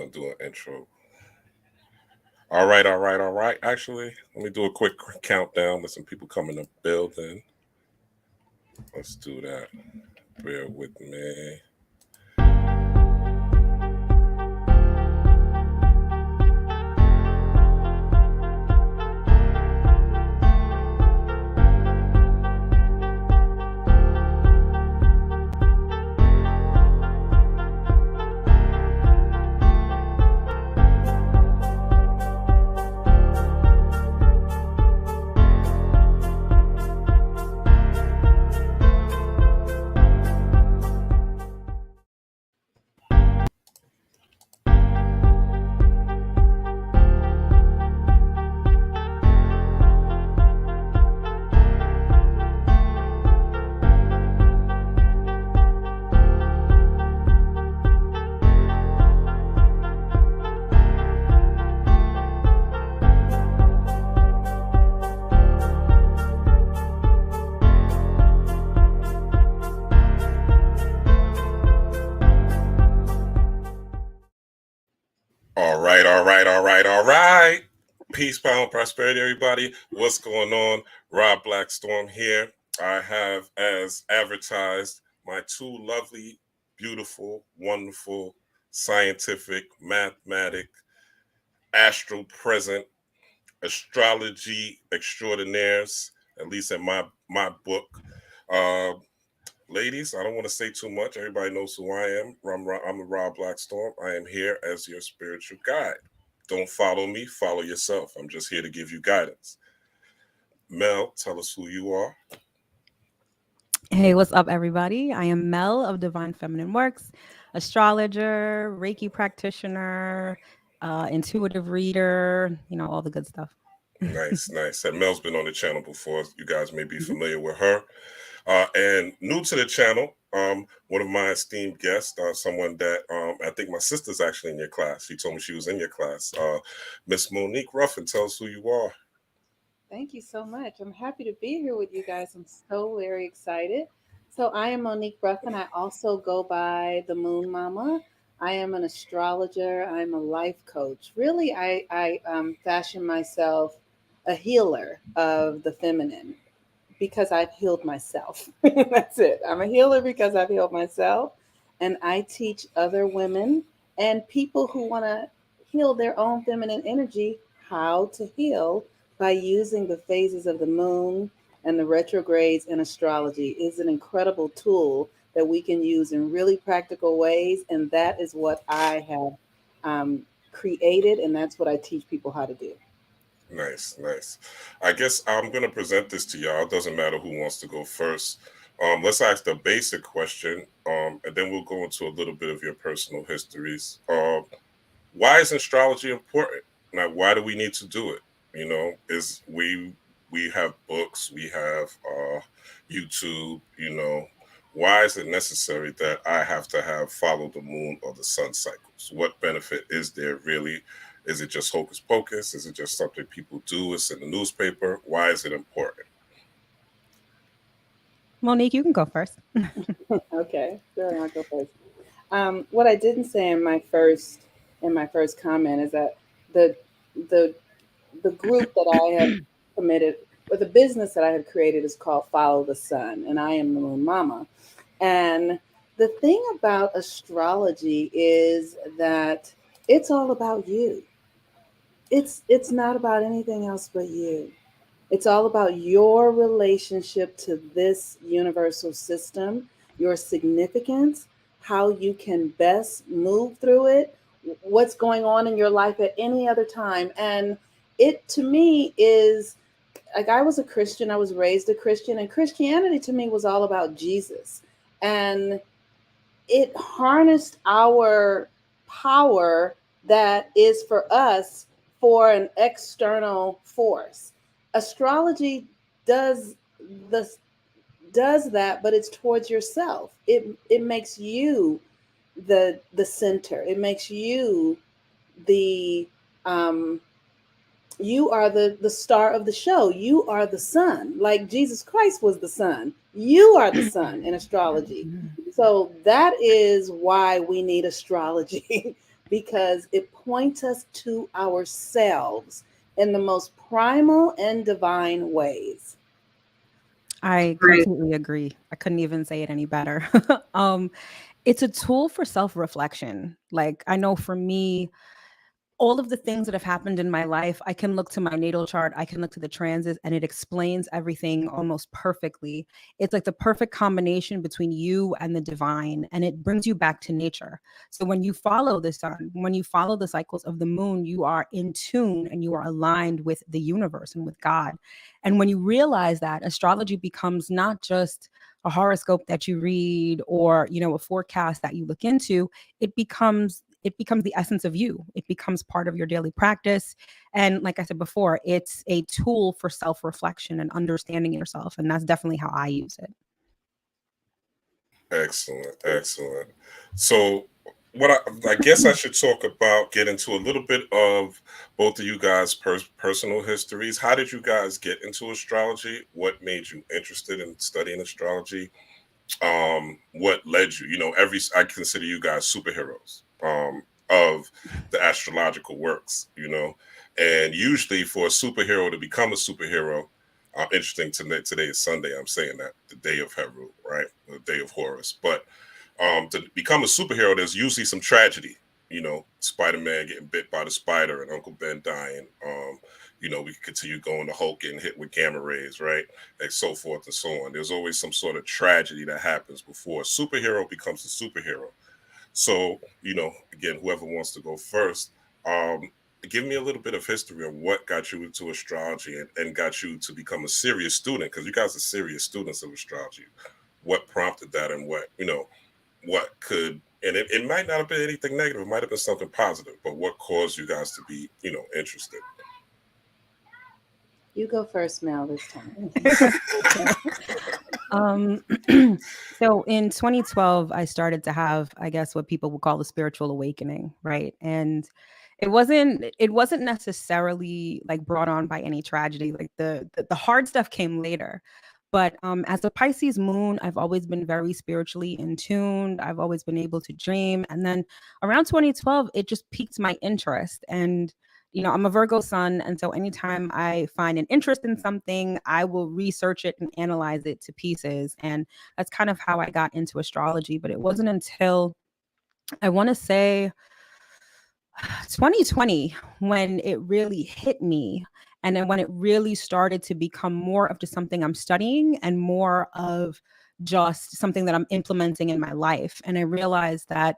gonna do an intro. All right, all right, all right. Actually, let me do a quick countdown with some people coming to building. Let's do that. Bear with me. All right, all right, all right, all right. Peace, power, and prosperity, everybody. What's going on? Rob Blackstorm here. I have, as advertised, my two lovely, beautiful, wonderful, scientific, mathematic, astral present, astrology extraordinaires, at least in my book. Uh, Ladies, I don't want to say too much. Everybody knows who I am. I'm the Rob Blackstorm. I am here as your spiritual guide. Don't follow me, follow yourself. I'm just here to give you guidance. Mel, tell us who you are. Hey, what's up, everybody? I am Mel of Divine Feminine Works, astrologer, Reiki practitioner, intuitive reader, all the good stuff. Nice, nice. And Mel's been on the channel before. You guys may be familiar with her. And new to the channel, one of my esteemed guests, someone that I think my sister's actually in your class. She told me she was in your class. Miss Monique Ruffin, tell us who you are. Thank you so much. I'm happy to be here with you guys. I'm so very excited. So I am Monique Ruffin. I also go by the Moon Momma. I am an astrologer. I'm a life coach. Really, I fashion myself a healer of the feminine because I've healed myself. That's it. I'm a healer because I've healed myself. And I teach other women and people who want to heal their own feminine energy how to heal by using the phases of the moon and the retrogrades in astrology. Is an incredible tool that we can use in really practical ways. And that is what I have created. And that's what I teach people how to do. Nice, nice. I guess I'm going to present this to y'all. It doesn't matter who wants to go first. Let's ask the basic question, and then we'll go into a little bit of your personal histories. Why is astrology important? Now, why do we need to do it? Is we have books, we have YouTube. Why is it necessary that I have to have follow the moon or the sun cycles? What benefit is there really? Is it just hocus pocus? Is it just something people do? It's in the newspaper. Why is it important? Monique, you can go first. Okay, sure, I'll go first. What I didn't say in my first comment is that the the the group that I have committed, or the business that I have created, is called Follow the Sun, and I am the Moon Momma. And the thing about astrology is that it's all about you. It's not about anything else but you. It's all about your relationship to this universal system, your significance, how you can best move through it, what's going on in your life at any other time. And it, to me, is like, I was a Christian, I was raised a Christian, and Christianity to me was all about Jesus. And it harnessed our power that is for us for an external force. Astrology does this does that, but it's towards yourself. It makes you the center. It makes you the you are the star of the show. You are the sun. Like Jesus Christ was the sun. You are the sun in astrology. So that is why we need astrology because it points us to ourselves in the most primal and divine ways. I completely agree. I couldn't even say it any better. It's a tool for self-reflection. Like, I know for me, all of the things that have happened in my life, I can look to my natal chart, I can look to the transits, and it explains everything almost perfectly. It's like the perfect combination between you and the divine, and it brings you back to nature. So when you follow the sun, when you follow the cycles of the moon, you are in tune and you are aligned with the universe and with God. And when you realize that, astrology becomes not just a horoscope that you read or, a forecast that you look into. It becomes the essence of you. It becomes part of your daily practice. And like I said before, it's a tool for self-reflection and understanding yourself. And that's definitely how I use it. Excellent, excellent. So, I guess I should talk about, get into a little bit of both of you guys' personal histories. How did you guys get into astrology? What made you interested in studying astrology? What led you? I consider you guys superheroes of the astrological works. And usually for a superhero to become a superhero, interesting. Today is Sunday. I'm saying that the day of Heru, right? The day of Horus. But to become a superhero, there's usually some tragedy. Spider-Man getting bit by the spider and Uncle Ben dying. We continue going to Hulk getting hit with gamma rays, right? And so forth and so on. There's always some sort of tragedy that happens before a superhero becomes a superhero. So, again, whoever wants to go first, give me a little bit of history of what got you into astrology and got you to become a serious student, because you guys are serious students of astrology. What prompted that, and what could, and it might not have been anything negative, it might have been something positive, but what caused you guys to be, interested? You go first, Mel, this time. So in 2012, I started to have, I guess, what people would call a spiritual awakening, right? And it wasn't necessarily like brought on by any tragedy. Like the hard stuff came later. But as a Pisces moon, I've always been very spiritually in tune. I've always been able to dream. And then around 2012, it just piqued my interest. And I'm a Virgo sun. And so anytime I find an interest in something, I will research it and analyze it to pieces. And that's kind of how I got into astrology. But it wasn't until, I want to say, 2020 when it really hit me. And then when it really started to become more of just something I'm studying and more of just something that I'm implementing in my life. And I realized that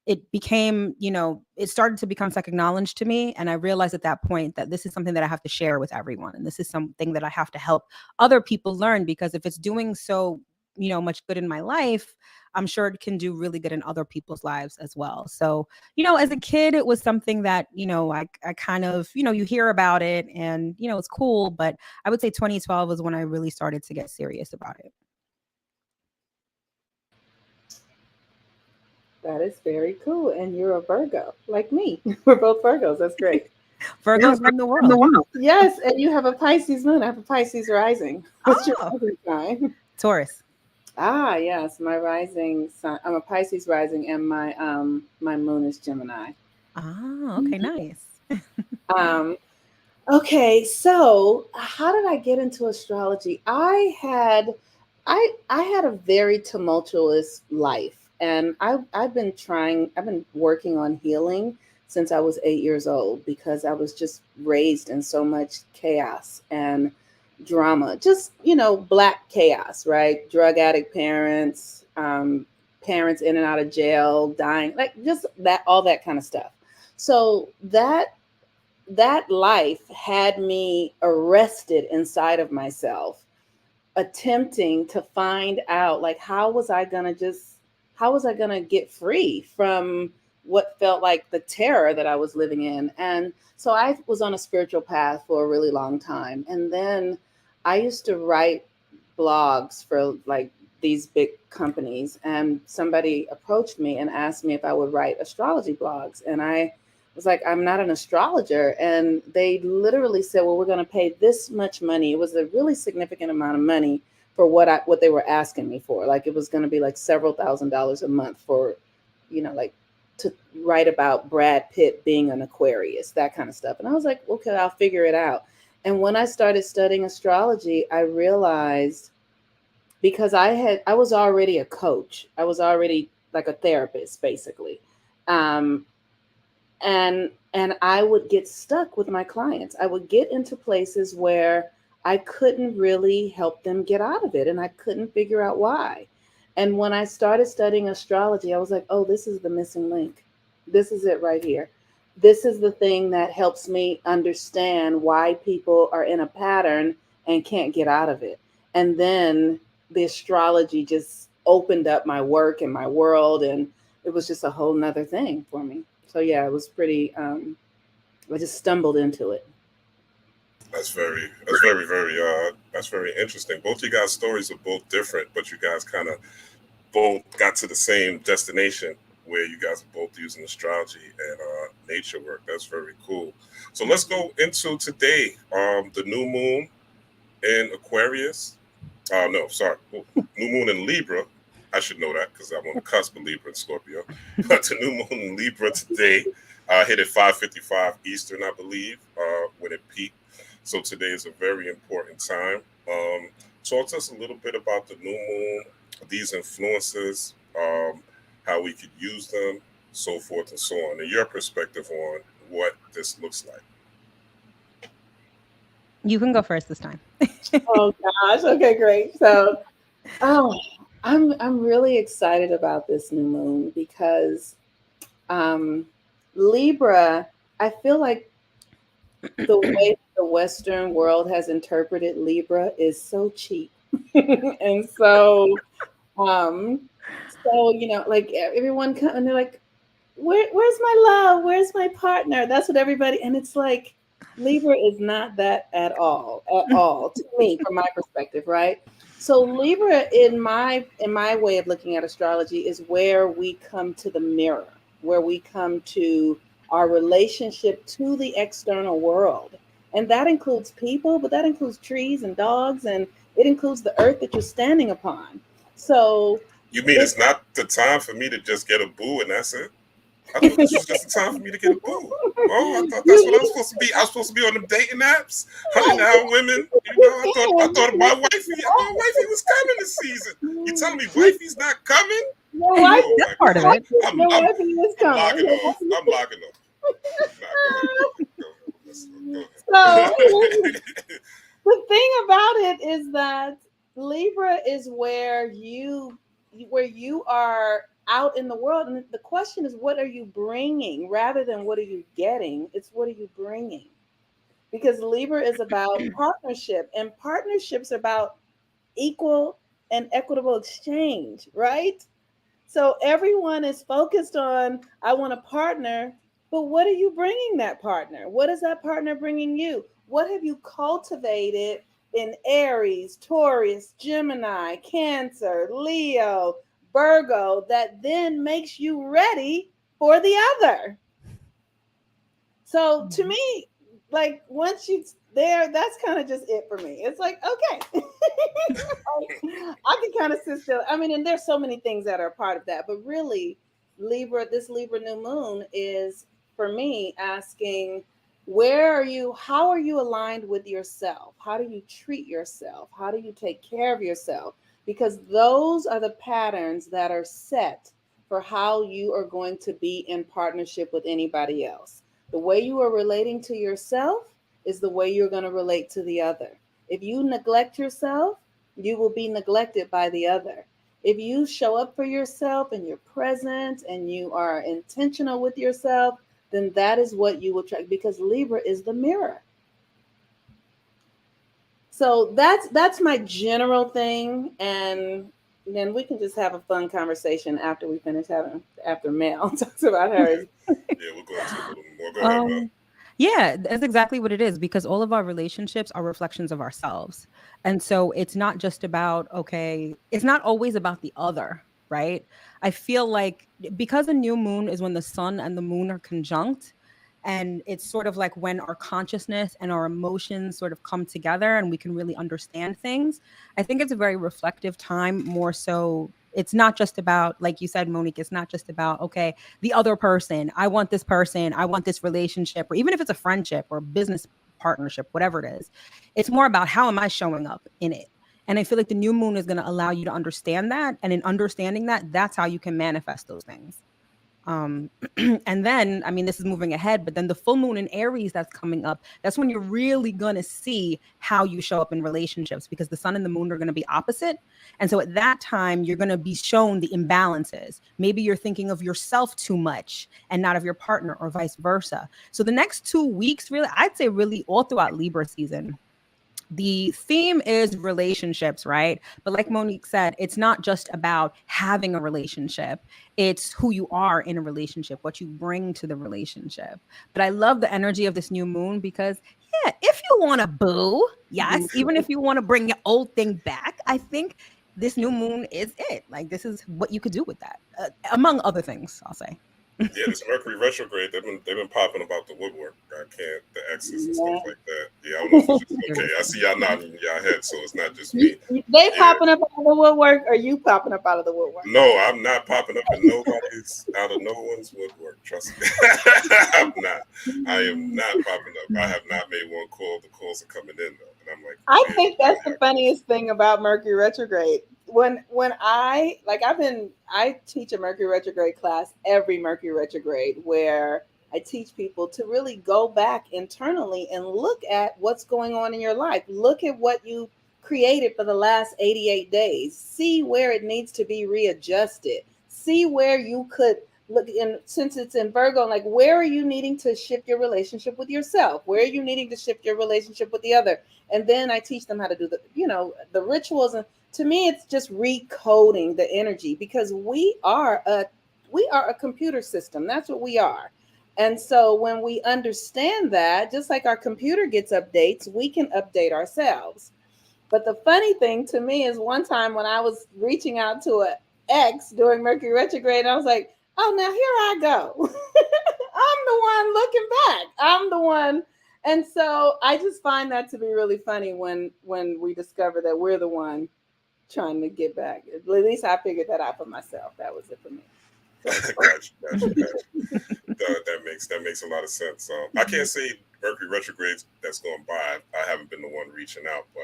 it became, it started to become second knowledge to me. And I realized at that point that this is something that I have to share with everyone. And this is something that I have to help other people learn, because if it's doing so, much good in my life, I'm sure it can do really good in other people's lives as well. So, as a kid, it was something that, I kind of, you hear about it and, it's cool. But I would say 2012 was when I really started to get serious about it. That is very cool. And you're a Virgo, like me. We're both Virgos. That's great. Virgos run the world. Yes, and you have a Pisces moon. I have a Pisces rising. What's your Oh, rising sign? Taurus. Ah, yes, my rising sign. I'm a Pisces rising, and my moon is Gemini. Ah, okay, nice. Um, okay, so how did I get into astrology? I had a very tumultuous life, and I've been working on healing since I was 8 years old, because I was just raised in so much chaos and drama, just Black chaos, right? Drug addict parents, parents in and out of jail, dying, like just that, all that kind of stuff. So that life had me arrested inside of myself, attempting to find out, like, how was I going to get free from what felt like the terror that I was living in. And so I was on a spiritual path for a really long time. And then I used to write blogs for like these big companies, and somebody approached me and asked me if I would write astrology blogs. And I was like, I'm not an astrologer. And they literally said, well, we're going to pay this much money. It was a really significant amount of money for what they were asking me for. Like, it was going to be like several $1,000s a month for, like to write about Brad Pitt being an Aquarius, that kind of stuff. And I was like, okay, I'll figure it out. And when I started studying astrology, I realized, because I was already a coach. I was already like a therapist, basically. Um, and I would get stuck with my clients. I would get into places where I couldn't really help them get out of it, and I couldn't figure out why. And when I started studying astrology, I was like, oh, this is the missing link. This is it right here. This is the thing that helps me understand why people are in a pattern and can't get out of it. And then the astrology just opened up my work and my world, and it was just a whole nother thing for me. So yeah, it was pretty. I just stumbled into it. That's very, that's very interesting. Both you guys' stories are both different, but you guys kind of both got to the same destination where you guys are both using astrology and nature work. That's very cool. So let's go into today. The new moon in Aquarius. No, sorry, new moon in Libra. I should know that because I'm on the cusp of Libra and Scorpio. But the new moon in Libra today hit at 5:55 Eastern, I believe, when it peaked. So today is a very important time. Talk to us a little bit about the new moon, these influences, how we could use them, so forth and so on, and your perspective on what this looks like. You can go first this time. Oh gosh. Okay, great. So, I'm really excited about this new moon because Libra. I feel like the way the Western world has interpreted Libra is so cheap, and um, so like everyone and they're like, where's my love? Where's my partner? That's what everybody, and it's like Libra is not that at all to me, from my perspective, right? So Libra, in my way of looking at astrology, is where we come to the mirror, where we come to our relationship to the external world. And that includes people, but that includes trees and dogs, and it includes the earth that you're standing upon. So You mean it's not the time for me to just get a boo and that's it? I thought this was just the time for me to get a boo. Oh, I thought that's what I was supposed to be. I was supposed to be on them dating apps, hunting down women. I thought my wifey, wifey was coming this season. You telling me wifey's not coming? your wife, That's part of it. I'm your wife is coming. logging off. I'm logging off. Nah, go ahead. So the thing about it is that Libra is where you are out in the world, and the question is, what are you bringing rather than what are you getting? It's what are you bringing, because Libra is about partnership, and partnerships are about equal and equitable exchange, right? So everyone is focused on, I want a partner, but what are you bringing that partner? What is that partner bringing you? What have you cultivated in Aries, Taurus, Gemini, Cancer, Leo, Virgo that then makes you ready for the other? So to me, like once you there, that's kind of just it for me. It's like, okay, I can kind of sit still. I mean, and there's so many things that are a part of that, but really, this Libra new moon is for me asking, where are you? How are you aligned with yourself? How do you treat yourself? How do you take care of yourself? Because those are the patterns that are set for how you are going to be in partnership with anybody else. The way you are relating to yourself is the way you're going to relate to the other. If you neglect yourself, you will be neglected by the other. If you show up for yourself and you're present and you are intentional with yourself, then that is what you will try, because Libra is the mirror. So that's my general thing, and then we can just have a fun conversation after we finish after Mel talks about hers. Yeah, we'll go into a little more. Go ahead, Mel. Yeah, that's exactly what it is, because all of our relationships are reflections of ourselves. And so it's not just about, okay, it's not always about the other, right? I feel like because a new moon is when the sun and the moon are conjunct, and it's sort of like when our consciousness and our emotions sort of come together and we can really understand things. I think it's a very reflective time, more so It's not just about, like you said, Monique, it's not just about, okay, the other person, I want this person, I want this relationship, or even if it's a friendship or business partnership, whatever it is, it's more about how am I showing up in it. And I feel like the new moon is going to allow you to understand that. And in understanding that, that's how you can manifest those things. And then, I mean, this is moving ahead, but then the full moon in Aries that's coming up, that's when you're really going to see how you show up in relationships, because the sun and the moon are going to be opposite. And so at that time, you're going to be shown the imbalances. Maybe you're thinking of yourself too much and not of your partner, or vice versa. So the next 2 weeks, really, I'd say really all throughout Libra season, the theme is relationships, right? But like Monique said, it's not just about having a relationship. It's who you are in a relationship, what you bring to the relationship. But I love the energy of this new moon because, yeah, if you want to boo, yes, even if you want to bring your old thing back, I think this new moon is it. Like, this is what you could do with that, among other things, I'll say. Yeah, this Mercury retrograde, they've been popping about the woodwork. I can't, the X's and stuff like that. Yeah, I don't know if it's just okay. I see y'all nodding y'all head, so it's not just me. They popping up out of the woodwork, or you popping up out of the woodwork? No, I'm not popping up in nobody's out of no one's woodwork. Trust me, I'm not. I am not popping up. I have not made one call. The calls are coming in though, and I'm like, I think that's the funniest thing about Mercury retrograde. When I teach a Mercury retrograde class every Mercury retrograde, where I teach people to really go back internally and look at what's going on in your life. Look at what you created for the last 88 days. See where it needs to be readjusted. See where you could look in, since it's in Virgo, like where are you needing to shift your relationship with yourself? Where are you needing to shift your relationship with the other? And then I teach them how to do the rituals. And to me, it's just recoding the energy, because we are a computer system. That's what we are. And so when we understand that, just like our computer gets updates, we can update ourselves. But the funny thing to me is, one time when I was reaching out to an ex during Mercury retrograde, I was like, oh, now here I go. I'm the one looking back. I'm the one. And so I just find that to be really funny when we discover that we're the one trying to get back. At least I figured that out for myself. That was it for me. Gotcha. That makes a lot of sense. I can't say Mercury retrogrades that's going by. I haven't been the one reaching out, but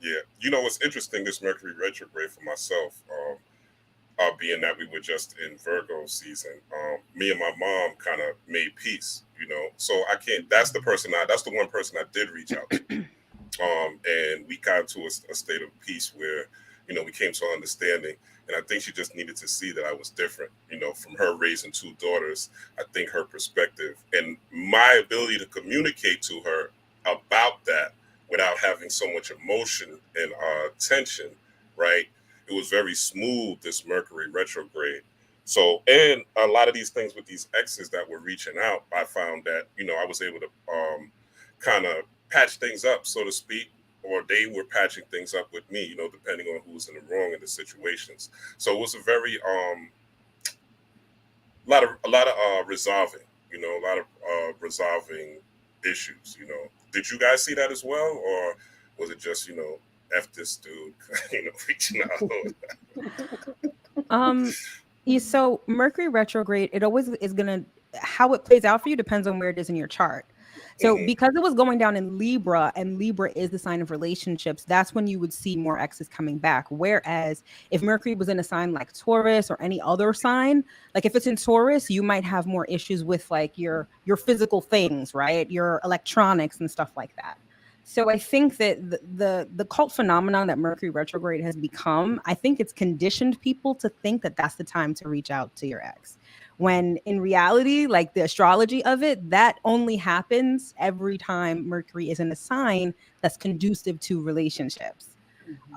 yeah. You know what's interesting? This Mercury retrograde for myself, being that we were just in Virgo season, me and my mom kind of made peace. So I can't. That's the one person I did reach out to, and we got to a state of peace where we came to an understanding. And I think she just needed to see that I was different, from her raising 2 daughters. I think her perspective and my ability to communicate to her about that without having so much emotion and tension, right? It was very smooth, this Mercury retrograde. So, and a lot of these things with these exes that were reaching out, I found that, I was able to kind of patch things up, so to speak, or they were patching things up with me, depending on who was in the wrong in the situations. So it was a very a lot of resolving, a lot of resolving issues. Did you guys see that as well, or was it just F this dude, reaching out? So Mercury retrograde, it always is gonna, how it plays out for you depends on where it is in your chart. So because it was going down in Libra, and Libra is the sign of relationships, that's when you would see more exes coming back. Whereas if Mercury was in a sign like Taurus or any other sign, like if it's in Taurus, you might have more issues with like your physical things, right? Your electronics and stuff like that. So I think that the cult phenomenon that Mercury retrograde has become, I think it's conditioned people to think that that's the time to reach out to your ex. When in reality, like the astrology of it, that only happens every time Mercury is in a sign that's conducive to relationships.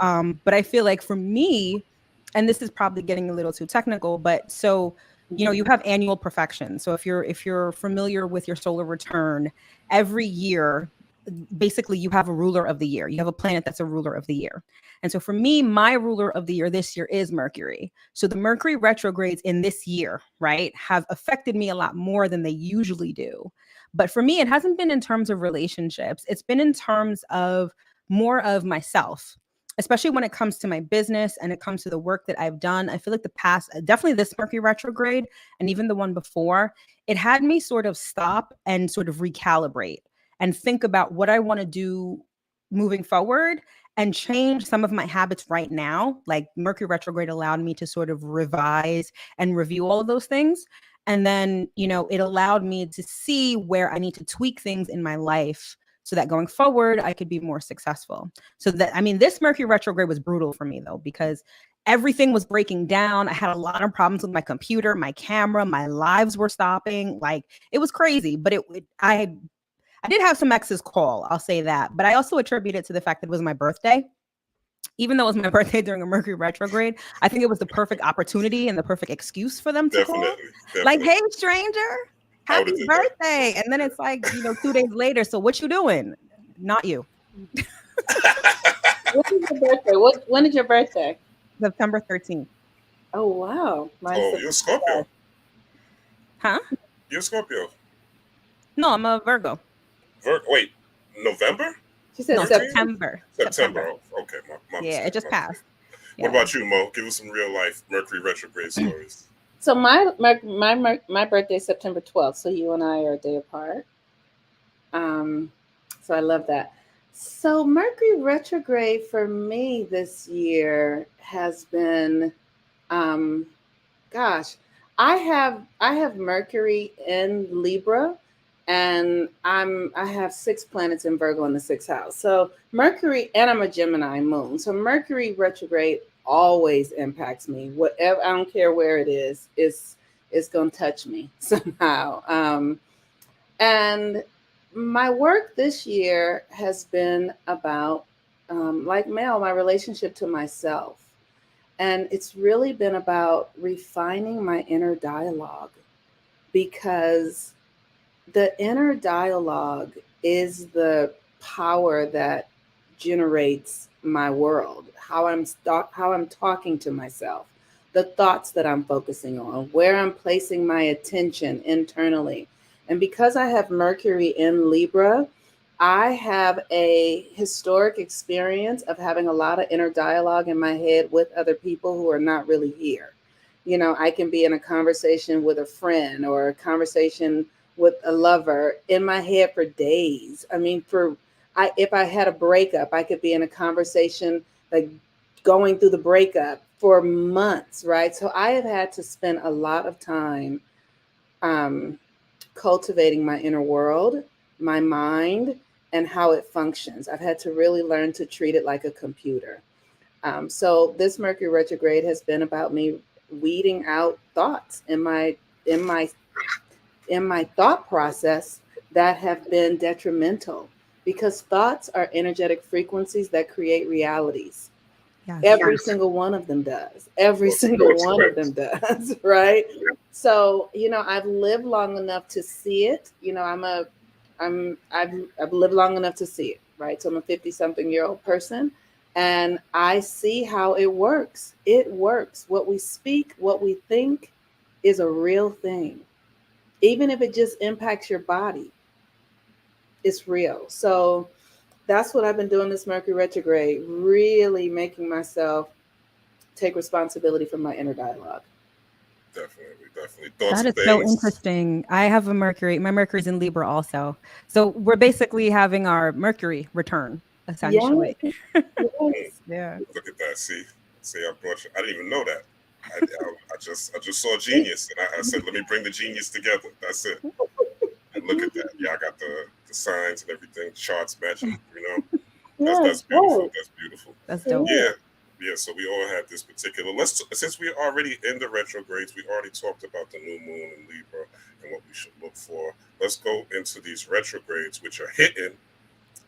But I feel like for me, and this is probably getting a little too technical, but so, you have annual perfection. So if you're familiar with your solar return, every year, basically you have a ruler of the year. You have a planet that's a ruler of the year. And so for me, my ruler of the year this year is Mercury. So the Mercury retrogrades in this year, right, have affected me a lot more than they usually do. But for me, it hasn't been in terms of relationships. It's been in terms of more of myself, especially when it comes to my business and it comes to the work that I've done. I feel like the past, definitely this Mercury retrograde and even the one before, it had me sort of stop and sort of recalibrate and think about what I want to do moving forward and change some of my habits right now. Like Mercury retrograde allowed me to sort of revise and review all of those things. And then, you know, it allowed me to see where I need to tweak things in my life so that going forward, I could be more successful. So that, I mean, this Mercury retrograde was brutal for me though, because everything was breaking down. I had a lot of problems with my computer, my camera, my lives were stopping. Like it was crazy, but I did have some exes call, I'll say that. But I also attribute it to the fact that it was my birthday. Even though it was my birthday during a Mercury retrograde, I think it was the perfect opportunity and the perfect excuse for them to call. Like, hey, stranger, happy birthday. And then it's like, you know, 2 days later. So what you doing? Not you. When is your birthday? When is your birthday? September 13th. Oh, wow. You're Scorpio. Huh? You're Scorpio. No, I'm a Virgo. Wait, November? She said no, September. September. Oh, okay, my yeah, mistake, it just passed. What about you, Mo? Give us some real life Mercury retrograde stories. So my birthday is September 12th. So you and I are a day apart. So I love that. So Mercury retrograde for me this year has been, gosh, I have Mercury in Libra, and I have 6 planets in Virgo in the 6th house. So Mercury, and I'm a Gemini moon. So Mercury retrograde always impacts me. Whatever, I don't care where it is, it's going to touch me somehow. And my work this year has been about, like Mel, my relationship to myself. And it's really been about refining my inner dialogue, because the inner dialogue is the power that generates my world, how I'm talking to myself, the thoughts that I'm focusing on, where I'm placing my attention internally. And because I have Mercury in Libra, I have a historic experience of having a lot of inner dialogue in my head with other people who are not really here. You know, I can be in a conversation with a friend or a conversation with a lover in my head for days. I mean, if I had a breakup, I could be in a conversation like going through the breakup for months, right? So I have had to spend a lot of time cultivating my inner world, my mind, and how it functions. I've had to really learn to treat it like a computer. So this Mercury retrograde has been about me weeding out thoughts in my thought process that have been detrimental, because thoughts are energetic frequencies that create realities. Yes. Every single one of them does. Every single one of them does, right? So, you know, I've lived long enough to see it. You know, I've lived long enough to see it, right? So I'm a 50-something-year-old person, and I see how it works. It works. What we speak, what we think is a real thing. Even if it just impacts your body, it's real. So that's what I've been doing this Mercury retrograde, really making myself take responsibility for my inner dialogue. Definitely. That is so interesting. I have a Mercury. My Mercury's in Libra also. So we're basically having our Mercury return, essentially. Yes. Yeah. Look at that. See, I didn't even know that. I just saw genius, and I said, let me bring the genius together. That's it. And look at that. Yeah, I got the signs and everything, charts matching, you know. That's beautiful. That's beautiful. That's dope. Yeah, so we all have this particular, since we're already in the retrogrades, we already talked about the new moon in Libra and what we should look for. Let's go into these retrogrades, which are hitting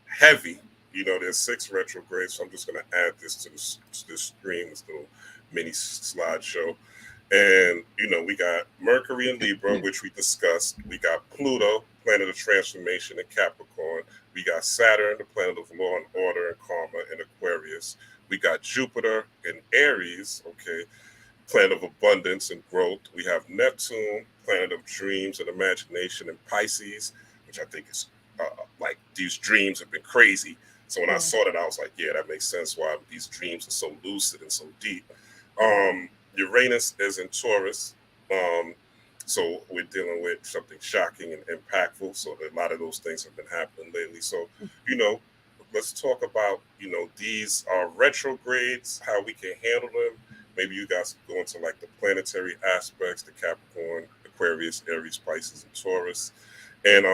heavy. You know, there's 6 retrogrades, so I'm just going to add this to this screen, this little mini slideshow. And, you know, we got Mercury in Libra, which we discussed. We got Pluto, planet of transformation in Capricorn. We got Saturn, the planet of law and order and karma in Aquarius. We got Jupiter in Aries, okay, planet of abundance and growth. We have Neptune, planet of dreams and imagination in Pisces, which I think is like these dreams have been crazy. So when I saw that, I was like, yeah, that makes sense why these dreams are so lucid and so deep. Uranus is in Taurus. So we're dealing with something shocking and impactful. So a lot of those things have been happening lately. So, let's talk about, these retrogrades, how we can handle them. Maybe you guys go into like the planetary aspects, the Capricorn, Aquarius, Aries, Pisces, and Taurus. And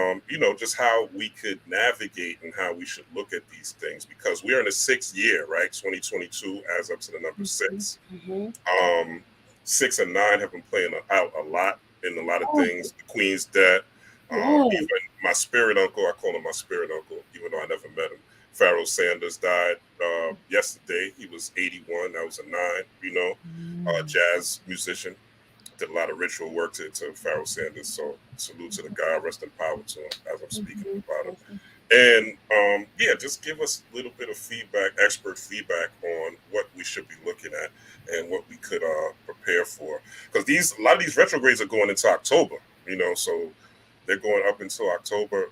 just how we could navigate and how we should look at these things, because we're in the 6th year, right? 2022 as up to the number 6. 6 and 9 have been playing out a lot in a lot of things. The Queen's dead. Even my spirit uncle, I call him my spirit uncle, even though I never met him. Pharaoh Sanders died yesterday. He was 81. That was a 9, jazz musician. Did a lot of ritual work to Pharaoh Sanders. So salute to the guy. Rest in power to him as I'm speaking about him. And just give us a little bit of feedback, expert feedback on what we should be looking at and what we could prepare for. Because a lot of these retrogrades are going into October, so they're going up until October,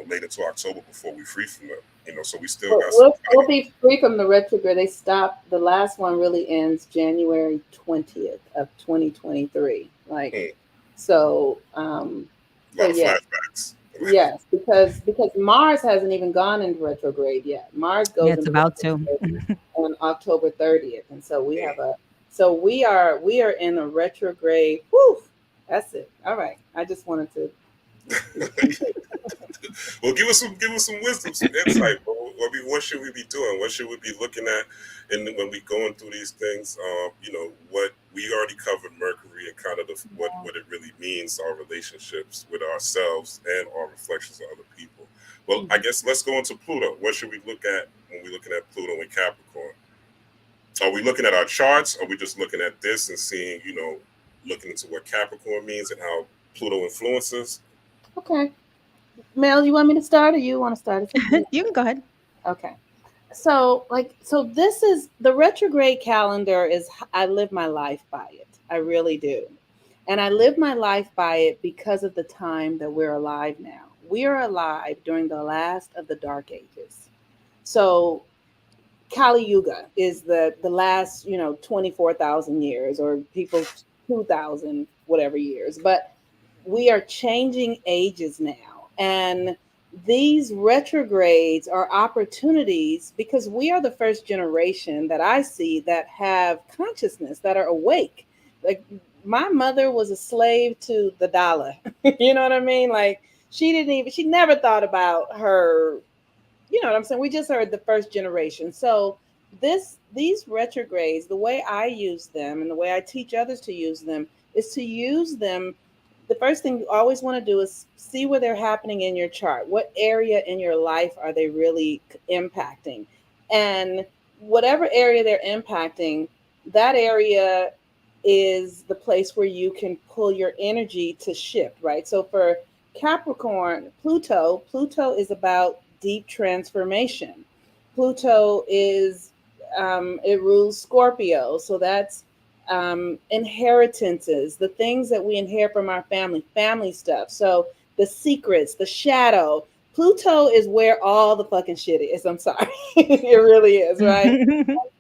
late into October before we free from them. So we still got we'll be free from the retrograde. They stopped. The last one really ends January 20th of 2023. So flashbacks. Yes, because Mars hasn't even gone into retrograde yet. Mars goes it's about to on October 30th, and so we are in a retrograde. Whew, that's it. All right. I just wanted to. Well, give us some wisdom, some insight. What should we be doing? What should we be looking at? And when we going through these things, what we already covered Mercury and kind of what it really means, our relationships with ourselves and our reflections of other people. Well, I guess let's go into Pluto. What should we look at when we're looking at Pluto and Capricorn? Are we looking at our charts? Or are we just looking at this and seeing, looking into what Capricorn means and how Pluto influences? Okay. Mel, you want me to start or you want to start? You can go ahead. Okay. So this is the retrograde calendar I live my life by it. I really do. And I live my life by it because of the time that we're alive now. We are alive during the last of the dark ages. So Kali Yuga is the last, 24,000 years, or people 2,000 whatever years. But we are changing ages now. And these retrogrades are opportunities because we are the first generation that I see that have consciousness, that are awake. Like my mother was a slave to the dollar. You know what I mean? Like she never thought about her, you know what I'm saying? We just heard the first generation. So these retrogrades, the way I use them and the way I teach others to use them is to use them. The first thing you always want to do is see where they're happening in your chart. What area in your life are they really impacting? And whatever area they're impacting, that area is the place where you can pull your energy to shift, right? So for Capricorn, Pluto is about deep transformation. Pluto is, it rules Scorpio. So that's inheritances, the things that we inherit from our family stuff. So the secrets, the shadow. Pluto is where all the fucking shit is. I'm sorry. It really is, right?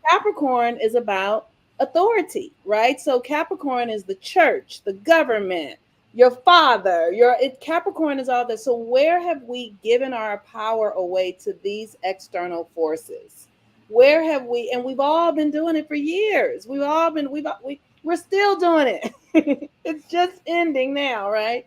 Capricorn is about authority, right? So Capricorn is the church, the government, your father, Capricorn is all this. So where have we given our power away to these external forces? Where have we, and we've all been doing it for years. We're still doing it. It's just ending now, right?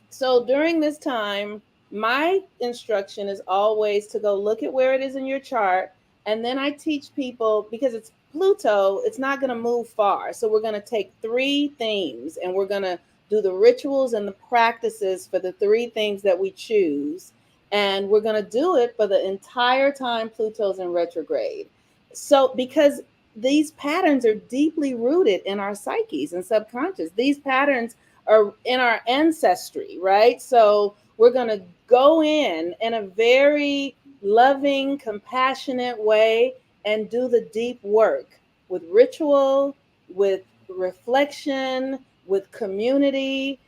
So during this time, my instruction is always to go look at where it is in your chart. And then I teach people, because it's Pluto, it's not going to move far. So we're going to take 3 themes and we're going to do the rituals and the practices for the 3 things that we choose. And we're going to do it for the entire time Pluto's in retrograde. So because these patterns are deeply rooted in our psyches and subconscious, these patterns are in our ancestry, right? So we're going to go in a very loving, compassionate way and do the deep work with ritual, with reflection, with community,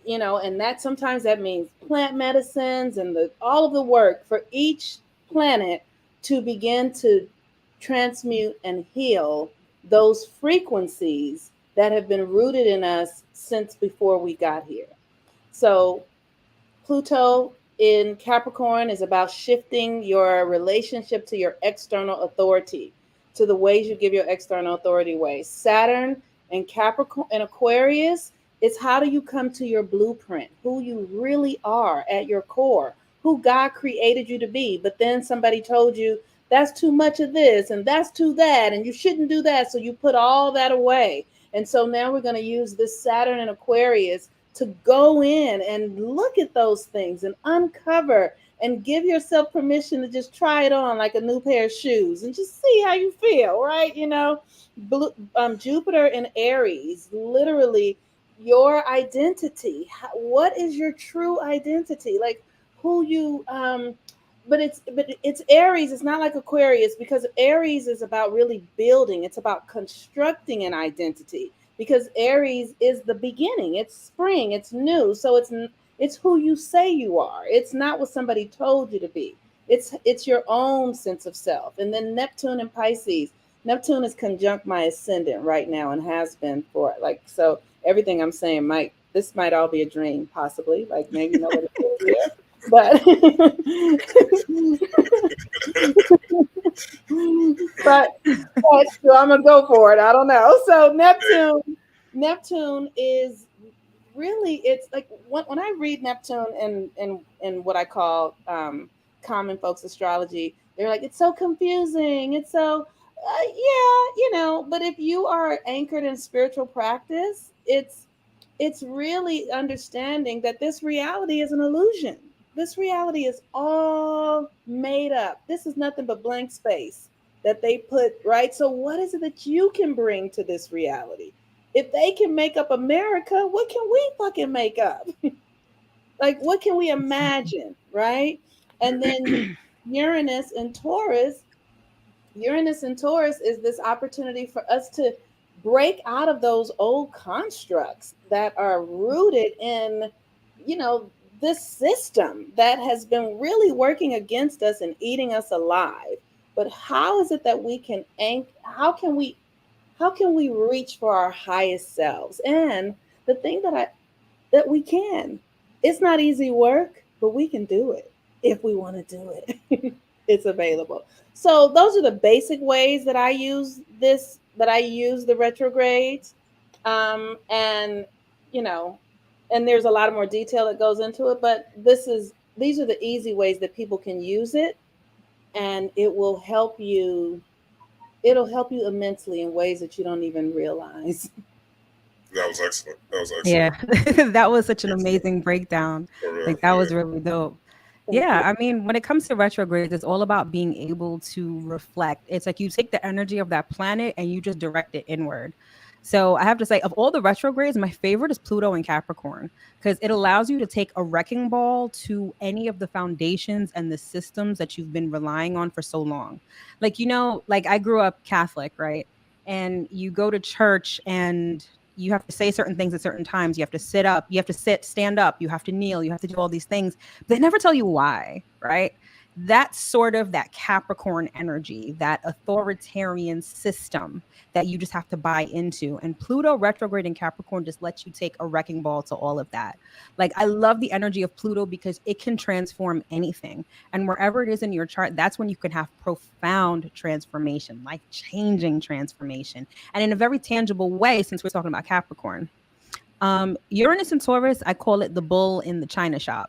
and that sometimes that means plant medicines and all of the work for each planet to begin to transmute and heal those frequencies that have been rooted in us since before we got here. So Pluto in Capricorn is about shifting your relationship to your external authority, to the ways you give your external authority ways. Saturn and Capricorn and Aquarius, it's how do you come to your blueprint, who you really are at your core, who God created you to be. But then somebody told you that's too much of this and that's too that, and you shouldn't do that. So you put all that away. And so now we're going to use this Saturn and Aquarius to go in and look at those things and uncover and give yourself permission to just try it on like a new pair of shoes and just see how you feel, right? You know, Jupiter in Aries, literally your identity. What is your true identity? Like who you but it's Aries. It's not like Aquarius, because Aries is about really building. It's about constructing an identity, because Aries is the beginning. It's spring. It's new. So it's who you say you are. It's not what somebody told you to be. It's your own sense of self. And then Neptune and Pisces. Neptune is conjunct my ascendant right now and has been for like so. Everything I'm saying might all be a dream, possibly. Like maybe nobody's here, but but so I'm gonna go for it. I don't know. So Neptune is really, it's like when I read Neptune and what I call common folks astrology, they're like, it's so confusing. It's so yeah, you know. But if you are anchored in spiritual practice, it's really understanding that this reality is an illusion. This reality is all made up. This is nothing but blank space that they put, right? So what is it that you can bring to this reality? If they can make up America, what can we fucking make up? Like, what can we imagine, right? And then Uranus and Taurus, Uranus and Taurus is this opportunity for us to break out of those old constructs that are rooted in, you know, this system that has been really working against us and eating us alive. But how is it that we can how can we reach for our highest selves? And the thing that we can, it's not easy work, but we can do it if we want to do it. It's available. So those are the basic ways that I use the retrogrades. And you know, and there's a lot more detail that goes into it, but these are the easy ways that people can use it, and it'll help you immensely in ways that you don't even realize. That was excellent. That was excellent. Yeah, that was such an amazing breakdown. Like that was really dope. Yeah, I mean, when it comes to retrogrades, it's all about being able to reflect. It's like you take the energy of that planet and you just direct it inward. So I have to say, of all the retrogrades, my favorite is Pluto and Capricorn, because it allows you to take a wrecking ball to any of the foundations and the systems that you've been relying on for so long. Like, you know, like I grew up Catholic, right? And you go to church and you have to say certain things at certain times. You have to sit up, you have to stand up, you have to kneel, you have to do all these things. They never tell you why, right? That's sort of that Capricorn energy, that authoritarian system that you just have to buy into. And Pluto retrograde in Capricorn just lets you take a wrecking ball to all of that. Like, I love the energy of Pluto because it can transform anything. And wherever it is in your chart, that's when you can have profound transformation, life-changing transformation. And in a very tangible way, since we're talking about Capricorn. Uranus and Taurus, I call it the bull in the china shop.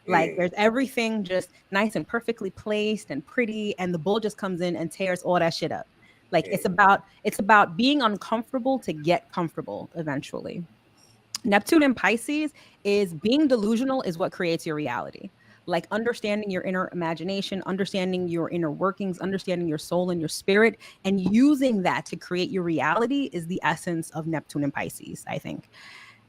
Like there's everything just nice and perfectly placed and pretty, and the bull just comes in and tears all that shit up. Like it's about being uncomfortable to get comfortable eventually. Neptune and Pisces is being delusional is what creates your reality. Like understanding your inner imagination, understanding your inner workings, understanding your soul and your spirit, and using that to create your reality is the essence of Neptune and Pisces, I think.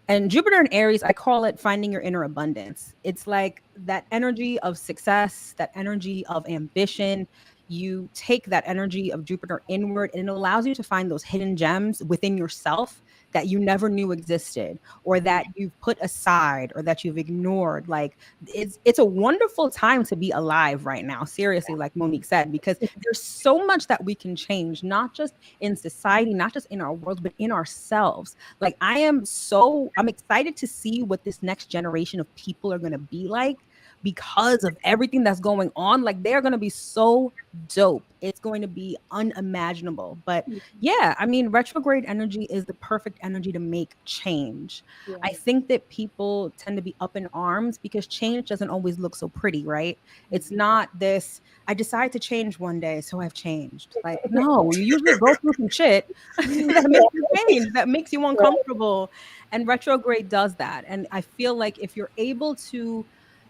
And Jupiter in Aries, I call it finding your inner abundance. It's like that energy of success, that energy of ambition. You take that energy of Jupiter inward and it allows you to find those hidden gems within yourself that you never knew existed, or that you've put aside, or that you've ignored. Like it's a wonderful time to be alive right now, seriously, like Monique said, because there's so much that we can change, not just in society, not just in our world, but in ourselves. Like I'm excited to see what this next generation of people are going to be like because of everything that's going on. Like they're going to be so dope. It's going to be unimaginable. But yeah, I mean, retrograde energy is the perfect energy to make change. Yeah. I think that people tend to be up in arms because change doesn't always look so pretty, right? It's not this, I decide to change one day, so I've changed. Like, no, you usually go through some shit that makes you change, that makes you uncomfortable. And retrograde does that. And I feel like if you're able to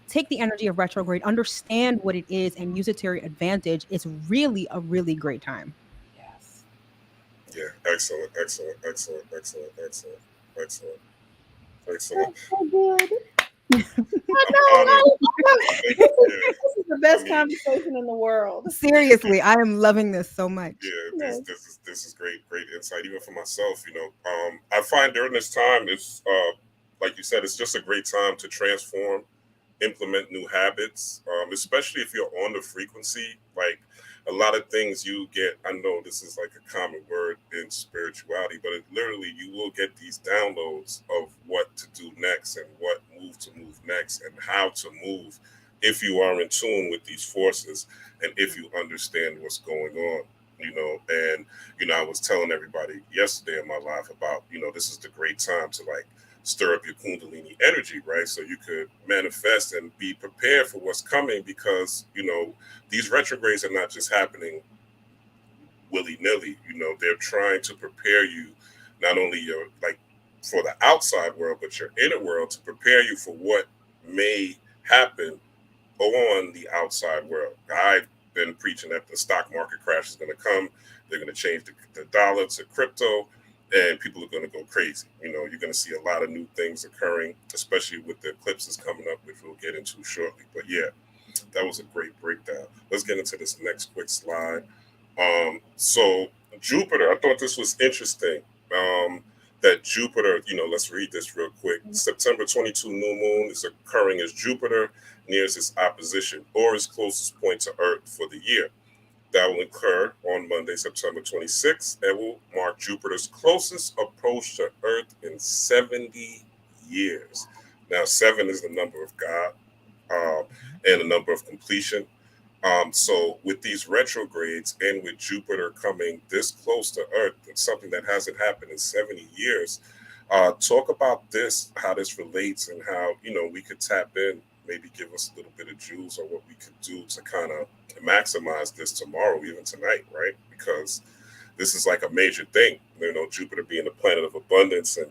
take the energy of retrograde, understand what it is, and use it to your advantage, it's really a really great time. Yes. Yeah, excellent, excellent, excellent, excellent, excellent, excellent, excellent. That's so good. I I'm know, honored. right? Thank This you. Yeah, is the best I mean, conversation in the world. Seriously, I am loving this so much. yeah, Yes. this is great insight even for myself. I find during this time it's like you said, it's just a great time to transform, implement new habits, especially if you're on the frequency. Like a lot of things you get, I know this is like a common word in spirituality, but literally you will get these downloads of what to do next and what move to move next and how to move if you are in tune with these forces and if you understand what's going on. And I was telling everybody yesterday in my live about, this is the great time to like stir up your kundalini energy, right? So you could manifest and be prepared for what's coming because, these retrogrades are not just happening willy-nilly. They're trying to prepare you not only for the outside world, but your inner world to prepare you for what may happen on the outside world. I've been preaching that the stock market crash is going to come. They're going to change the dollar to crypto, and people are going to go crazy. You're going to see a lot of new things occurring, especially with the eclipses coming up, which we'll get into shortly. But yeah, that was a great breakdown. Let's get into this next quick slide. So Jupiter, I thought this was interesting. That Jupiter, let's read this real quick. September 22 new moon is occurring as Jupiter nears its opposition or its closest point to Earth for the year. That will occur on Monday, September 26th, and will mark Jupiter's closest approach to Earth in 70 years. Now, 7 is the number of God and the number of completion. So with these retrogrades and with Jupiter coming this close to Earth, it's something that hasn't happened in 70 years. Talk about this, how this relates, and how we could tap in, maybe give us a little bit of jewels on what we could do to kind of maximize this tomorrow, even tonight, right? Because this is like a major thing. Jupiter being the planet of abundance and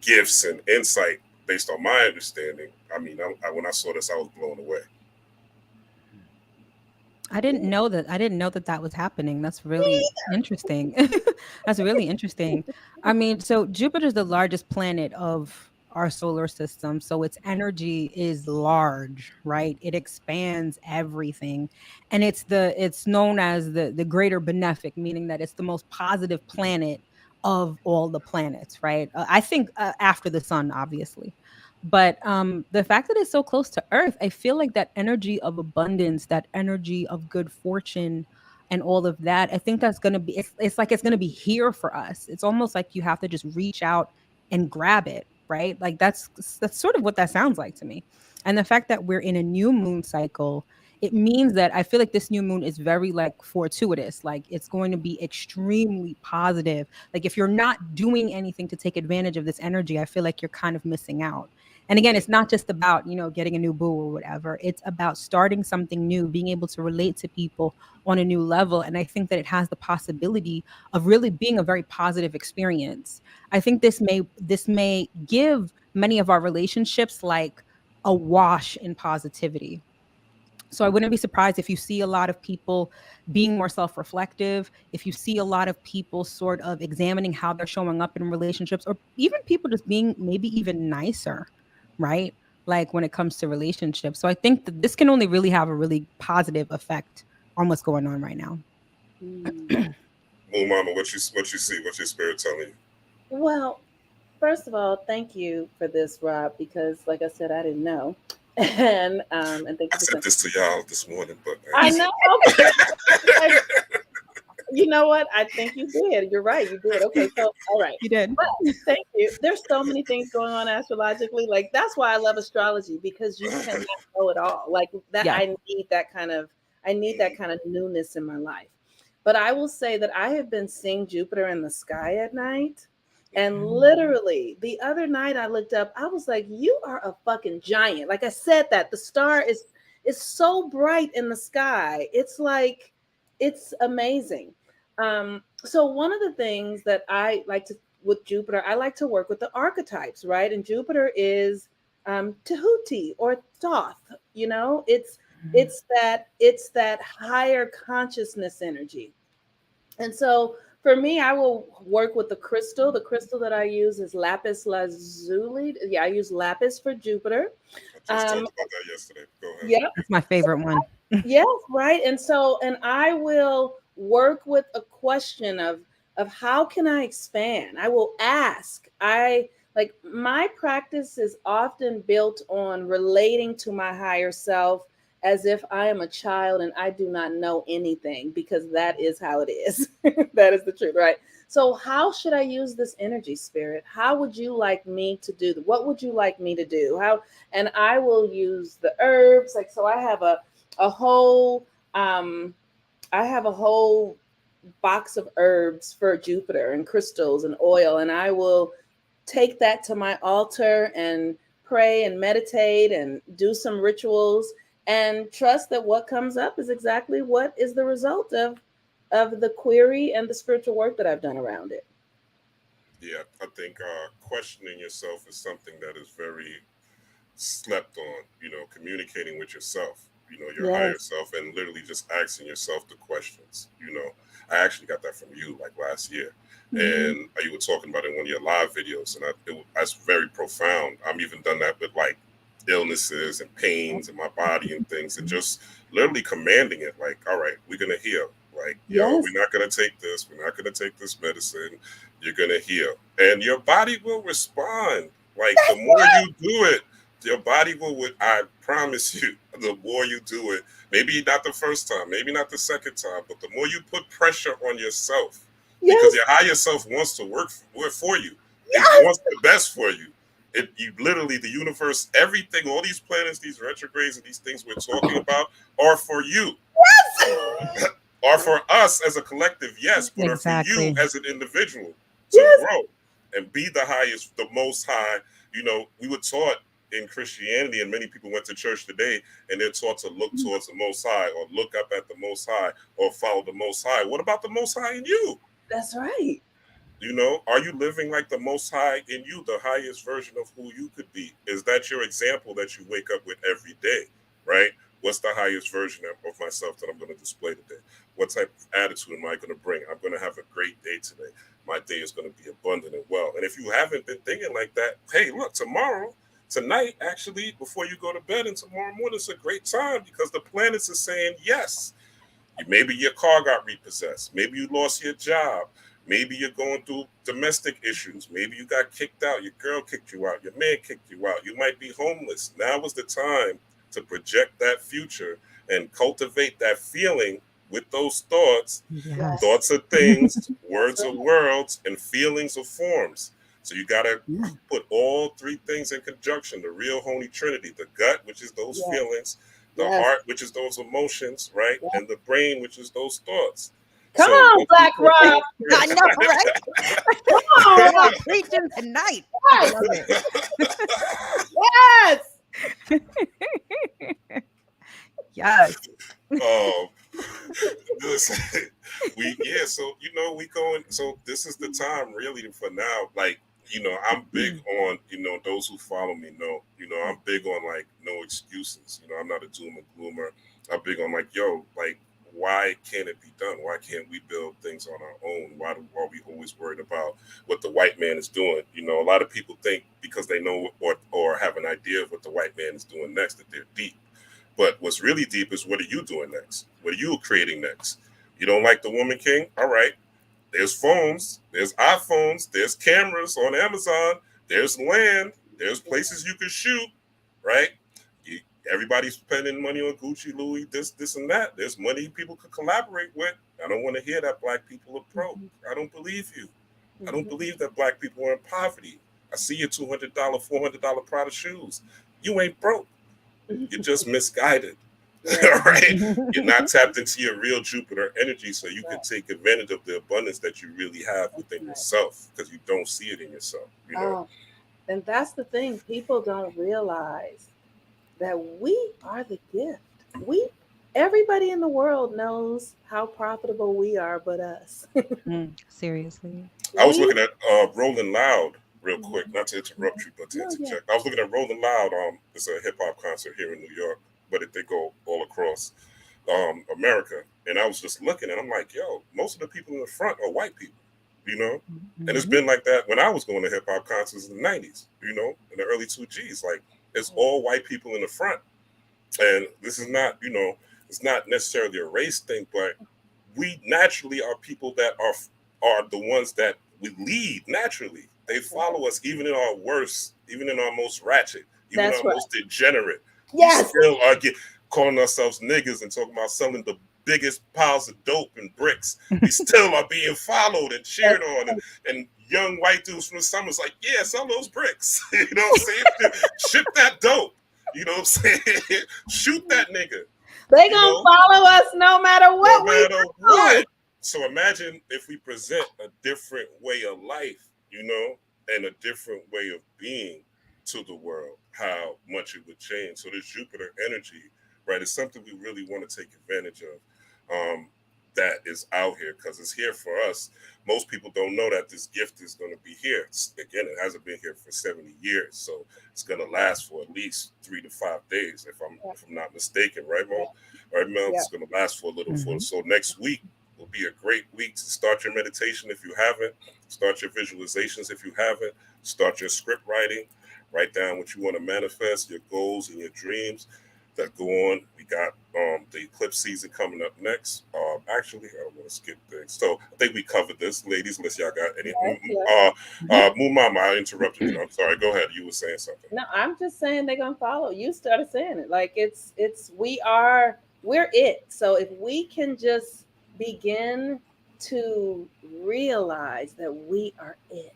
gifts and insight. Based on my understanding, I mean, when I saw this, I was blown away. I didn't know that was happening. That's really interesting. That's really interesting. I mean, so Jupiter's the largest planet of our solar system, so its energy is large, right? It expands everything. And it's known as the greater benefic, meaning that it's the most positive planet of all the planets, right? I think after the sun, obviously. But the fact that it's so close to Earth, I feel like that energy of abundance, that energy of good fortune, and all of that, I think that's going to be, it's like it's going to be here for us. It's almost like you have to just reach out and grab it, right? Like that's sort of what that sounds like to me. And the fact that we're in a new moon cycle, it means that I feel like this new moon is very like fortuitous. Like it's going to be extremely positive. Like if you're not doing anything to take advantage of this energy, I feel like you're kind of missing out. And again, it's not just about, getting a new boo or whatever. It's about starting something new, being able to relate to people on a new level. And I think that it has the possibility of really being a very positive experience. I think this may give many of our relationships like a wash in positivity. So I wouldn't be surprised if you see a lot of people being more self-reflective, if you see a lot of people sort of examining how they're showing up in relationships, or even people just being maybe even nicer, right? Like when it comes to relationships. So I think that this can only really have a really positive effect on what's going on right now. Momma, what you see? What's your spirit telling you? Well, First of all, thank you for this, Rob, because like I said, I didn't know. And thank I you for sent saying this to y'all this morning, but I know. Okay. Like, you know what? I think you did. You're right. You did. Okay. So, all right. You did. But thank you. There's so many things going on astrologically. Like, that's why I love astrology because you cannot know it all. Like, that, Yeah. I need that kind of newness in my life. But I will say that I have been seeing Jupiter in the sky at night. And literally, the other night I looked up, I was like, you are a fucking giant. Like I said that. The star is so bright in the sky. It's like, it's amazing. So one of the things that I like to with Jupiter, I like to work with the archetypes, right? And Jupiter is Tahuti or Thoth. You know, it's that higher consciousness energy. And so for me, I will work with the crystal. The crystal that I use is lapis lazuli. Yeah, I use lapis for Jupiter. I just talked about that yesterday. Go ahead. Yeah. That's my favorite one. Yes, right. And so, and I will work with a question of how can I expand? I will ask. I like my practice is often built on relating to my higher self as if I am a child and I do not know anything because that is how it is. That is the truth, right? So, how should I use this energy, spirit? How would you like me to do? What would you like me to do? How? And I will use the herbs. Like, so I have a whole I have a whole box of herbs for Jupiter and crystals and oil, and I will take that to my altar and pray and meditate and do some rituals and trust that what comes up is exactly what is the result of the query and the spiritual work that I've done around it. Yeah, I think questioning yourself is something that is very slept on, communicating with yourself, your higher Yes. self, and literally just asking yourself the questions. I actually got that from you like last year. Mm-hmm. And you were talking about it in one of your live videos, and that's very profound. I'm even done that with like illnesses and pains in my body and things, and just literally commanding it like, all right, we're going to heal. Like, yo, Yes. we're not going to take this. We're not going to take this medicine. You're going to heal. And your body will respond. Like, the more you do it, your body will, I promise you, the more you do it, maybe not the first time, maybe not the second time, but the more you put pressure on yourself, because Yes. your higher self wants to work for you. It Yes. wants the best for you. You literally, the universe, everything, all these planets, these retrogrades, and these things we're talking about are for you. Are for us as a collective, yes, but are for you Exactly. as an individual to Yes. grow and be the highest, the most high. We were taught in Christianity, and many people went to church today, and they're taught to look towards the Most High, or look up at the Most High, or follow the Most High. What about the Most High in you? That's right. Are you living like the Most High in you, the highest version of who you could be? Is that your example that you wake up with every day, right? What's the highest version of myself that I'm going to display today? What type of attitude am I going to bring? I'm going to have a great day today. My day is going to be abundant and well. And if you haven't been thinking like that, hey, look, tonight, actually, before you go to bed and tomorrow morning, is a great time because the planets are saying yes. Maybe your car got repossessed. Maybe you lost your job. Maybe you're going through domestic issues. Maybe you got kicked out. Your girl kicked you out. Your man kicked you out. You might be homeless. Now is the time to project that future and cultivate that feeling with those thoughts. Yes. Yes. Thoughts are things, That's words are right. worlds, and feelings are forms. So you got to Yeah. put all three things in conjunction, the real holy trinity, the gut, which is those Yes. feelings, the Yes. heart, which is those emotions, right? Yes. And the brain, which is those thoughts. Come So on, once you Black put Rob. all I know, right? Come on, Rob. You're preaching tonight. I love Yes. it. Yes. um listen, so we going, so this is the time really for now. Like, I'm big on, those who follow me know, I'm big on like no excuses. I'm not a doom and gloomer. I'm big on like, yo, like, why can't it be done? Why can't we build things on our own? Why are we always worried about what the white man is doing? A lot of people think because they know or have an idea of what the white man is doing next that they're deep. But what's really deep is, what are you doing next? What are you creating next? You don't like the Woman King? All right. There's phones, there's iPhones, there's cameras on Amazon. There's land. There's places you can shoot, right? You, everybody's spending money on Gucci, Louis, this, and that. There's money people could collaborate with. I don't want to hear that black people are broke. I don't believe you. I don't believe that black people are in poverty. I see your $200, $400 Prada shoes. You ain't broke. You're just misguided. Right? You're not tapped into your real Jupiter energy, so you can take advantage of the abundance that you really have within yourself, because you don't see it in yourself. You know? And that's the thing. People don't realize that we are the gift. Everybody in the world knows how profitable we are, but us. Seriously. I was looking at Rolling Loud real quick, not to interrupt you, but to interject. I was looking at Rolling Loud. It's a hip hop concert here in New York, but they go all across America. And I was just looking, and I'm like, yo, most of the people in the front are white people, you know? And it's been like that when I was going to hip hop concerts in the 90s, you know, in the early 2Gs. Like, it's all white people in the front. And this is not, you know, it's not necessarily a race thing, but we naturally are people that are the ones that we lead naturally. They follow us even in our worst, even in our most ratchet, even in our most degenerate. Yes. We still are calling ourselves niggas and talking about selling the biggest piles of dope and bricks. We still are being followed and cheered on, and young white dudes from the summers like, yeah, sell those bricks. You know what I'm saying? Ship that dope. You know what I'm saying? Shoot that nigga. They gonna follow us no matter what. No matter what. So imagine if we present a different way of life, you know, and a different way of being to the world, how much it would change. So this Jupiter energy, right, is something we really want to take advantage of. That is out here because it's here for us. Most people don't know that this gift is going to be here. Again, it hasn't been here for 70 years, so it's going to last for at least 3 to 5 days, if I'm not mistaken, right, Mo? Right, Mel? It's going to last for a little. So next week will be a great week to start your meditation if you haven't. Start your visualizations if you haven't. Start your script writing. Write down what you want to manifest, your goals and your dreams that go on. We got the eclipse season coming up next. Actually, I don't want to skip things. So I think we covered this, ladies, unless y'all got any. Momma, I interrupted you. I'm sorry. Go ahead. You were saying something. No, I'm just saying they're gonna follow. You started saying it. Like we're it. So if we can just begin to realize that we are it,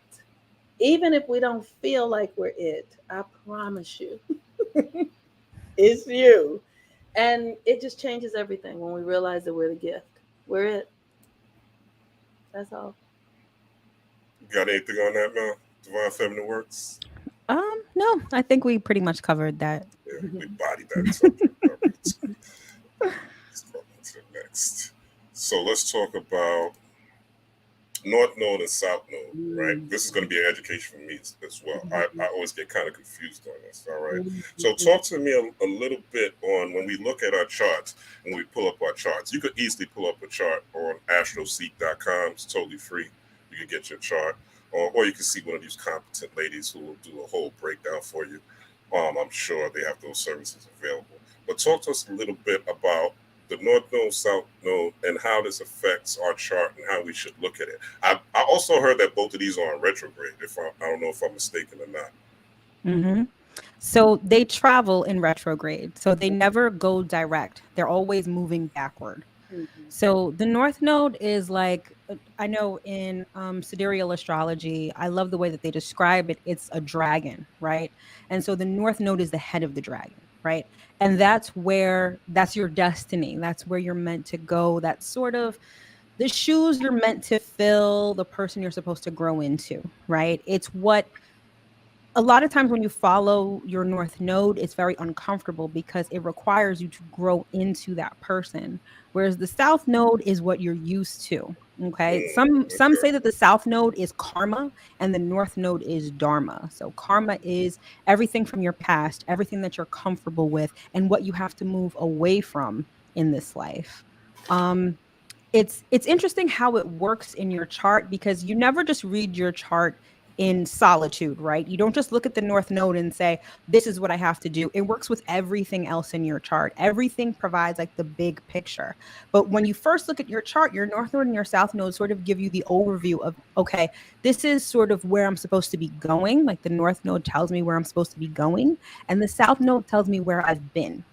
even if we don't feel like we're it, I promise you, it's you. And it just changes everything when we realize that we're the gift. We're it. That's all. Got anything on that, Mel? Divine Feminine Works? No, I think we pretty much covered that. Yeah, we bodied that subject. Let's go to the next. So let's talk about North Node and South Node, right? This is going to be an education for me as well. I always get kind of confused on this, all right? So talk to me a little bit on when we look at our charts and we pull up our charts. You could easily pull up a chart on astroseek.com. It's totally free. You can get your chart. Or you can see one of these competent ladies who will do a whole breakdown for you. I'm sure they have those services available. But talk to us a little bit about the North Node, South Node, and how this affects our chart and how we should look at it. I also heard that both of these are in retrograde. I don't know if I'm mistaken or not. So they travel in retrograde. So they never go direct. They're always moving backward. So the North Node is like, I know in sidereal astrology, I love the way that they describe it. It's a dragon, right? And so the North Node is the head of the dragon, right? And that's your destiny. That's where you're meant to go. That's sort of the shoes you're meant to fill, the person you're supposed to grow into, right? It's what a lot of times when you follow your North Node, it's very uncomfortable because it requires you to grow into that person. Whereas the South Node is what you're used to. Okay. Some say that the South Node is karma and the North Node is Dharma. So karma is everything from your past, everything that you're comfortable with, and what you have to move away from in this life. It's interesting how it works in your chart because you never just read your chart in solitude, right? You don't just look at the North Node and say, this is what I have to do. It works with everything else in your chart. Everything provides like the big picture. But when you first look at your chart, your North Node and your South Node sort of give you the overview of, okay, this is sort of where I'm supposed to be going. Like the North Node tells me where I'm supposed to be going, and the South Node tells me where I've been.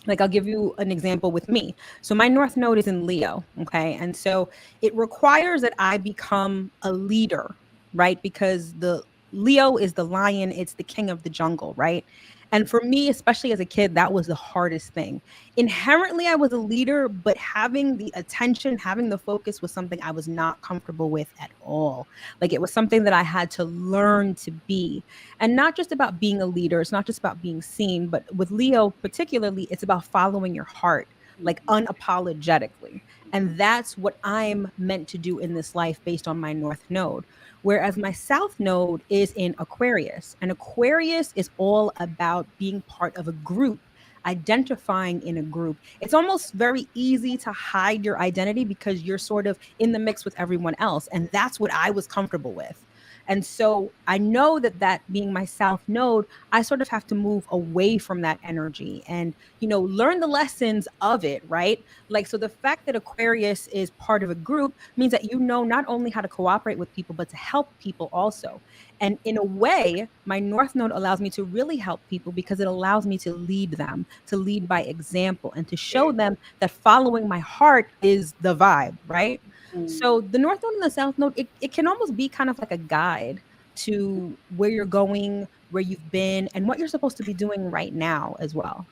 Like I'll give you an example with me. So my North Node is in Leo, okay? And so it requires that I become a leader, right? Because the Leo is the lion, it's the king of the jungle, right? And for me, especially as a kid, that was the hardest thing. Inherently, I was a leader, but having the attention, having the focus was something I was not comfortable with at all. Like it was something that I had to learn to be. And not just about being a leader, it's not just about being seen, but with Leo particularly, it's about following your heart, like unapologetically. And that's what I'm meant to do in this life based on my North Node. Whereas my South Node is in Aquarius, and Aquarius is all about being part of a group, identifying in a group. It's almost very easy to hide your identity because you're sort of in the mix with everyone else. And that's what I was comfortable with. And so I know that that being my South Node, I sort of have to move away from that energy and, you know, learn the lessons of it, right? Like, so the fact that Aquarius is part of a group means that you know not only how to cooperate with people, but to help people also. And in a way, my North Node allows me to really help people because it allows me to lead them, to lead by example, and to show them that following my heart is the vibe, right? So the North Node and the South Node, it can almost be kind of like a guide to where you're going, where you've been, and what you're supposed to be doing right now as well.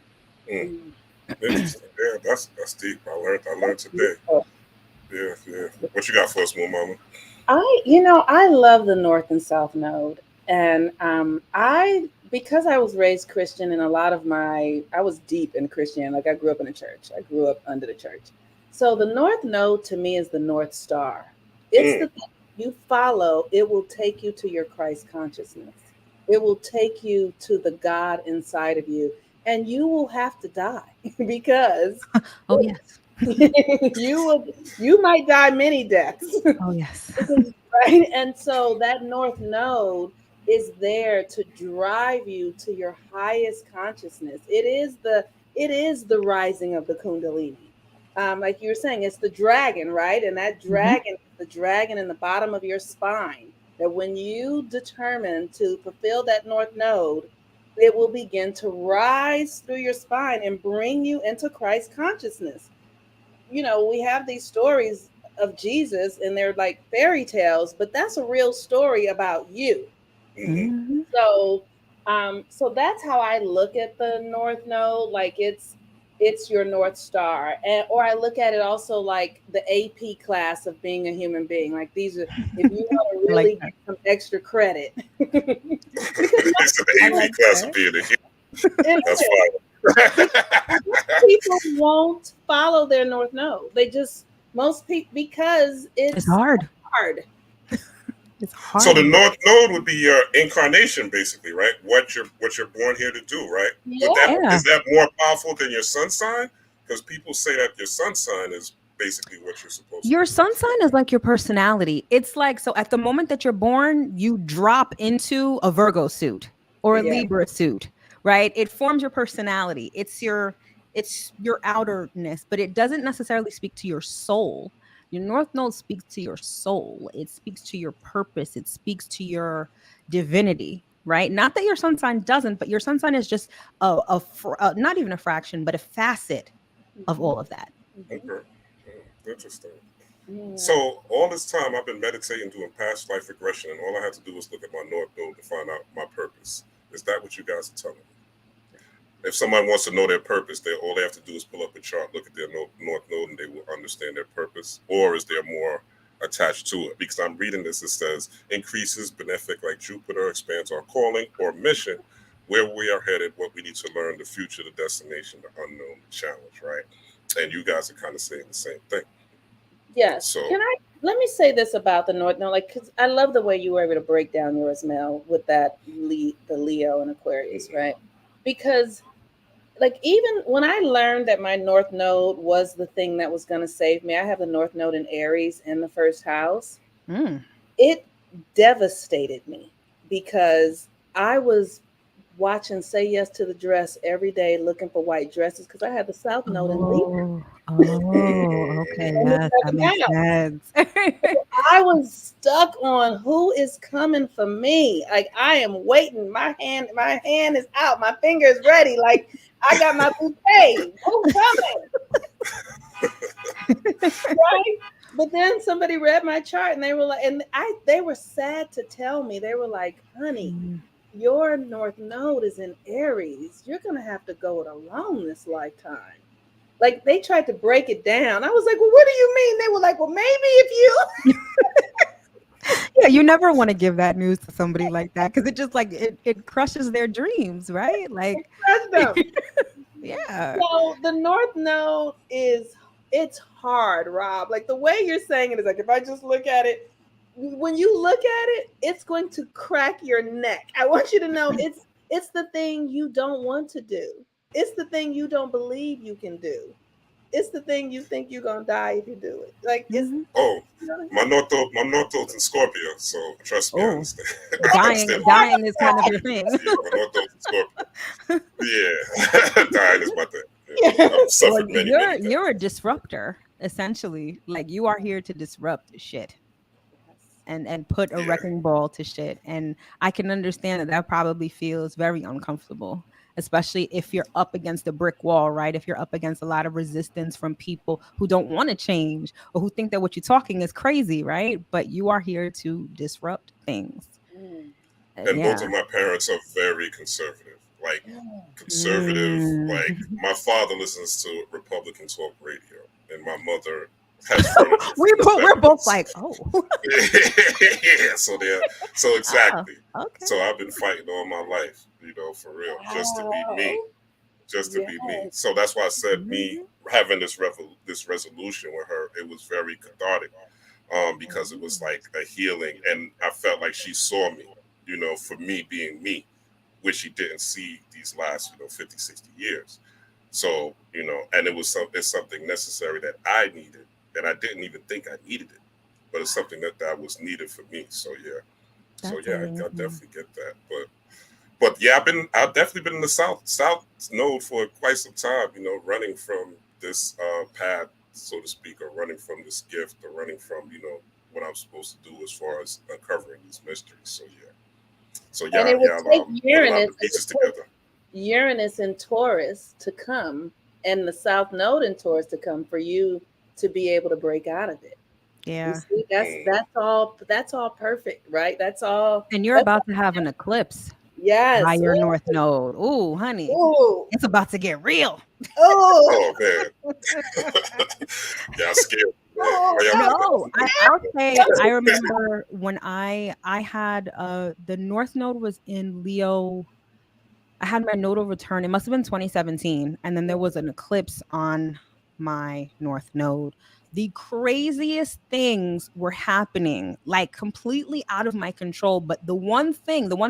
Interesting. Yeah, that's deep. I learned today. Yeah. What you got for us, Momma? I love the North and South Node, and because I was raised Christian, and I was deep in Christianity. Like I grew up in a church. I grew up under the church. So the North Node to me is the North Star. It's the thing you follow. It will take you to your Christ consciousness. It will take you to the God inside of you, and you will have to die because Oh yes. you might die many deaths. Oh yes. Right. And so that North Node is there to drive you to your highest consciousness. It is the rising of the Kundalini. Like you were saying, it's the dragon, right? And that dragon, the dragon in the bottom of your spine, that when you determine to fulfill that North Node, it will begin to rise through your spine and bring you into Christ consciousness. We have these stories of Jesus and they're like fairy tales, but that's a real story about you. So that's how I look at the North Node. Like it's your North Star. Or I look at it also like the AP class of being a human being. Like these are, if you want to really get some extra credit. It's an AP class of being a human. That's fine. People won't follow their North Node. Most people, because it's hard. It's hard. So the North Node would be your incarnation, basically, right? What you're born here to do, right? Yeah. Is that more powerful than your sun sign? Because people say that your sun sign is basically what you're supposed to do. Your sun sign is like your personality. It's like, so at the moment that you're born, you drop into a Virgo suit or a Libra suit, right? It forms your personality. It's your outerness, but it doesn't necessarily speak to your soul. Your North Node speaks to your soul. It speaks to your purpose. It speaks to your divinity, right? Not that your sun sign doesn't, but your sun sign is just not even a fraction, but a facet of all of that. Okay. Interesting. So all this time I've been meditating, doing past life regression, and all I had to do was look at my North Node to find out my purpose. Is that what you guys are telling me? If somebody wants to know their purpose, all they have to do is pull up a chart, look at their North Node, and they will understand their purpose. Or is there more attached to it? Because I'm reading this, it says, increases benefic like Jupiter, expands our calling or mission, where we are headed, what we need to learn, the future, the destination, the unknown, the challenge, right? And you guys are kind of saying the same thing. Yes. So, let me say this about the North Node, like, because I love the way you were able to break down yours, Mel, with that the Leo and Aquarius, right? Because like even when I learned that my North Node was the thing that was going to save me, I have the North Node in Aries in the first house. devastated me because I was watching Say Yes to the Dress every day looking for white dresses because I had the South Node in Libra. Okay, Let me yes, check that them makes out. sense. I was stuck on who is coming for me. Like I am waiting. My hand is out. My finger is ready. Like I got my bouquet. Who's coming? Right? But then somebody read my chart and they were like, they were sad to tell me. They were like, honey, your North Node is in Aries. You're gonna have to go it alone this lifetime. Like they tried to break it down. I was like, well, what do you mean? They were like, well, maybe if you Yeah, you never want to give that news to somebody like that because it just like it crushes their dreams, right? Like, trust them. yeah. So the North Node it's hard, Rob. Like the way you're saying it is like if I just look at it, when you look at it, it's going to crack your neck. I want you to know it's the thing you don't want to do. It's the thing you don't believe you can do. It's the thing you think you're gonna die if you do it. Like it's Oh, my North Node's in Scorpio, so trust me, I Oh, understand. I dying, understand. dying is kind of your thing. Yeah, my North Node's in Scorpio. Yeah, dying is my thing. Yeah. I've Well, suffered many things. you're a disruptor, essentially. Like you are here to disrupt shit and put a wrecking ball to shit. And I can understand that probably feels very uncomfortable, especially if you're up against a brick wall, right? If you're up against a lot of resistance from people who don't want to change or who think that what you're talking is crazy, right? But you are here to disrupt things. And both of my parents are very conservative. Like conservative. Like my father listens to Republican talk radio, and my mother has furniture. We're both like, oh. Yeah, so exactly. Oh, okay. So I've been fighting all my life, for real, just to be me, be me. So that's why I said me having this resolution with her, it was very cathartic, because it was like a healing, and I felt like she saw me, for me being me, which she didn't see these last 50, 60 years. So and it's something necessary that I needed, and I didn't even think I needed it, but it's something that was needed for me. So yeah. I definitely get that. But yeah, I've definitely been in the South Node for quite some time, running from this path, so to speak, or running from this gift, or running from, what I'm supposed to do as far as uncovering these mysteries. So yeah. So yeah, and it would take Uranus in Taurus to come, and the South Node in Taurus to come for you to be able to break out of it. Yeah. You see, that's all perfect, right? That's all. And you're about to have an eclipse. Yes. By your North Node. Ooh, honey. Ooh. It's about to get real. Oh man. Yeah, I'm scared. No, I'll say I remember when I had the North Node was in Leo. I had my nodal return. It must have been 2017. And then there was an eclipse on my North Node. The craziest things were happening, like completely out of my control. But the one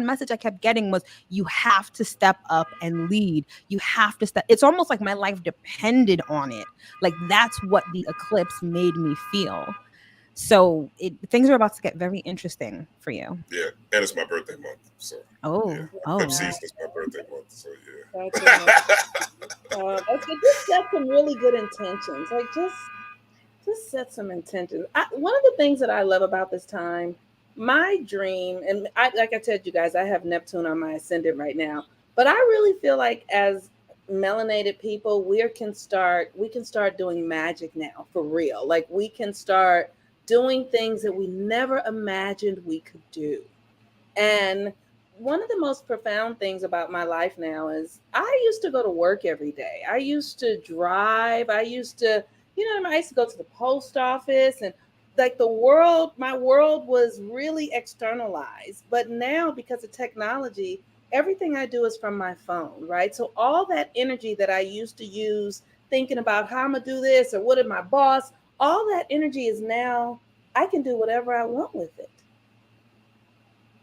message I kept getting was, you have to step up and lead. You have to step. It's almost like my life depended on it. Like that's what the eclipse made me feel. So things are about to get very interesting for you. Yeah, and it's my birthday month, so. Eclipse season is my birthday month, so yeah. Just set some really good intentions. Like just set some intentions. One of the things that I love about this time, my dream, and like I told you guys, I have Neptune on my ascendant right now, but I really feel like as melanated people, we can start doing magic now for real. Like we can start doing things that we never imagined we could do. And one of the most profound things about my life now is I used to go to work every day. I used to drive. I used to, I used to go to the post office, and like my world was really externalized. But now, because of technology, everything I do is from my phone, right? So all that energy that I used to use thinking about how I'm gonna do this or what is my boss, all that energy is now, I can do whatever I want with it.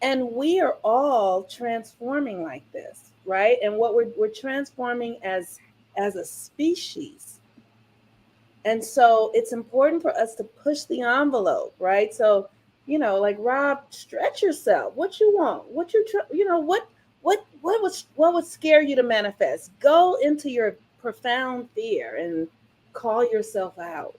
And we are all transforming like this, right? And what we're transforming as a species. And so it's important for us to push the envelope, right? So, like, Rob, stretch yourself. What you want? What what would scare you to manifest? Go into your profound fear and call yourself out.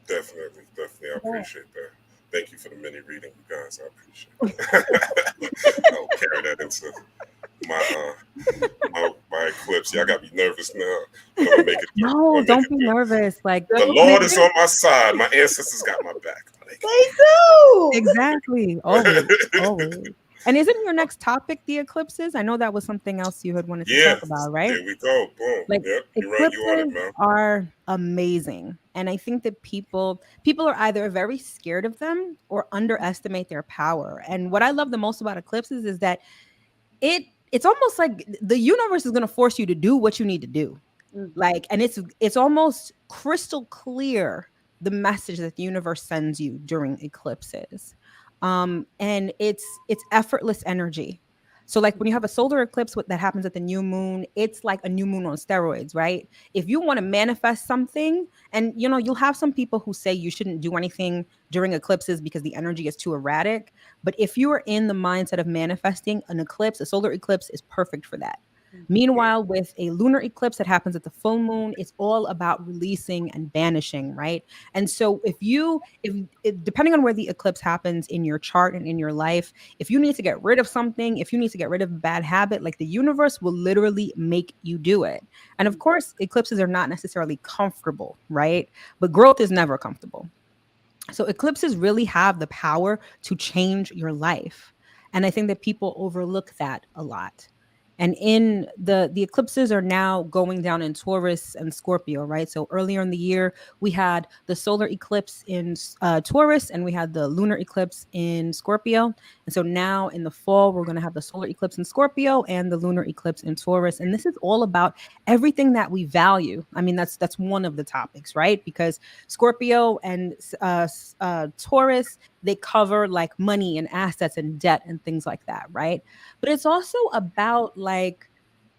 Definitely. I appreciate that. Thank you for the mini reading, you guys. I appreciate it. I'll carry that into my eclipse. Y'all got me nervous now. But I'm gonna make it through. No, don't be nervous. Like, the Lord is on my side. My ancestors got my back. They do. Exactly. Always. And isn't your next topic the eclipses? I know that was something else you had wanted to talk about, right? There we go. Boom. Like, Yep, you're right. eclipses You on it, man. are amazing. And I think that people are either very scared of them or underestimate their power. And what I love the most about eclipses is that it's almost like the universe is going to force you to do what you need to do. Like, and it's almost crystal clear, the message that the universe sends you during eclipses. And it's effortless energy. So like when you have a solar eclipse that happens at the new moon, it's like a new moon on steroids, right? If you want to manifest something, and you'll have some people who say you shouldn't do anything during eclipses because the energy is too erratic. But if you are in the mindset of manifesting, an eclipse, a solar eclipse is perfect for that. Meanwhile, with a lunar eclipse that happens at the full moon, it's all about releasing and banishing, right? And so if depending on where the eclipse happens in your chart and in your life, if you need to get rid of something, if you need to get rid of a bad habit, like, the universe will literally make you do it. And of course, eclipses are not necessarily comfortable, right? But growth is never comfortable. So eclipses really have the power to change your life. And I think that people overlook that a lot. And in the eclipses are now going down in Taurus and Scorpio, right? So earlier in the year, we had the solar eclipse in Taurus, and we had the lunar eclipse in Scorpio. And so now in the fall, we're going to have the solar eclipse in Scorpio and the lunar eclipse in Taurus. And this is all about everything that we value. I mean, that's one of the topics, right? Because Scorpio and Taurus, they cover like money and assets and debt and things like that, right? But it's also about like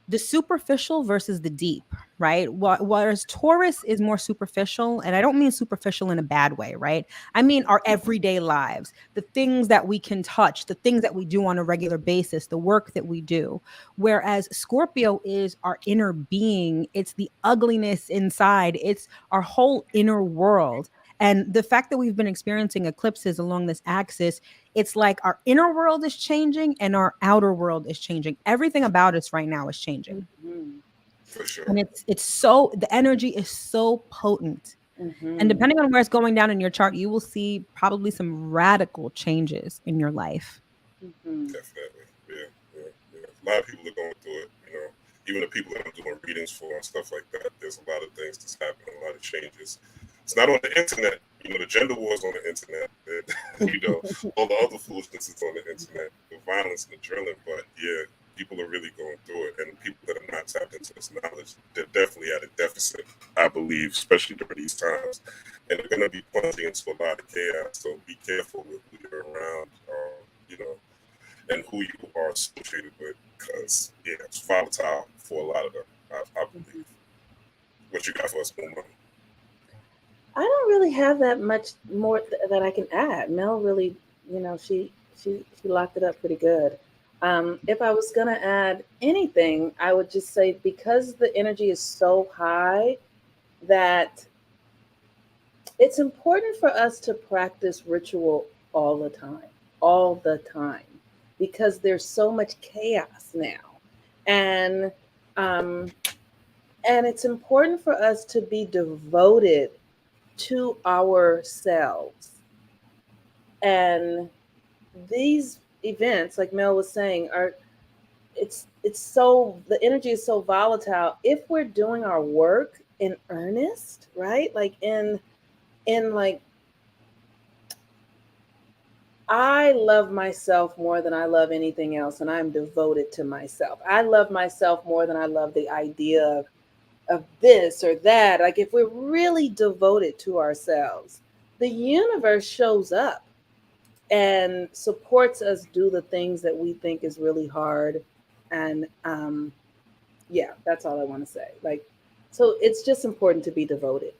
the superficial versus the deep, right? Whereas Taurus is more superficial, and I don't mean superficial in a bad way, right? I mean our everyday lives, the things that we can touch, the things that we do on a regular basis, the work that we do. Whereas Scorpio is our inner being, it's the ugliness inside, it's our whole inner world. And the fact that we've been experiencing eclipses along this axis, it's like our inner world is changing and our outer world is changing. Everything about us right now is changing. For sure. And it's so, the energy is so potent. And depending on where it's going down in your chart, you will see probably some radical changes in your life. Definitely. Yeah. A lot of people are going through it, even the people that I'm doing readings for and stuff like that. There's a lot of things that's happening, a lot of changes. It's not on the internet. The gender wars on the internet. All the other foolishness is on the internet. The violence and the drilling. But yeah, people are really going through it. And people that are not tapped into this knowledge, they're definitely at a deficit, I believe, especially during these times. And they're going to be plunging into a lot of chaos. So be careful with who you're around, and who you are associated with. Because, it's volatile for a lot of them, I believe. What you got for us, Momma? I don't really have that much more that I can add. Mel really, she locked it up pretty good. If I was gonna add anything, I would just say, because the energy is so high, that it's important for us to practice ritual all the time, because there's so much chaos now, and it's important for us to be devoted to ourselves. And these events, like Mel was saying, it's so, the energy is so volatile. If we're doing our work in earnest, right? Like in like, I love myself more than I love anything else, and I'm devoted to myself. I love myself more than I love the idea of this or that. Like, if we're really devoted to ourselves, the universe shows up and supports us do the things that we think is really hard. And that's all I want to say. Like, so it's just important to be devoted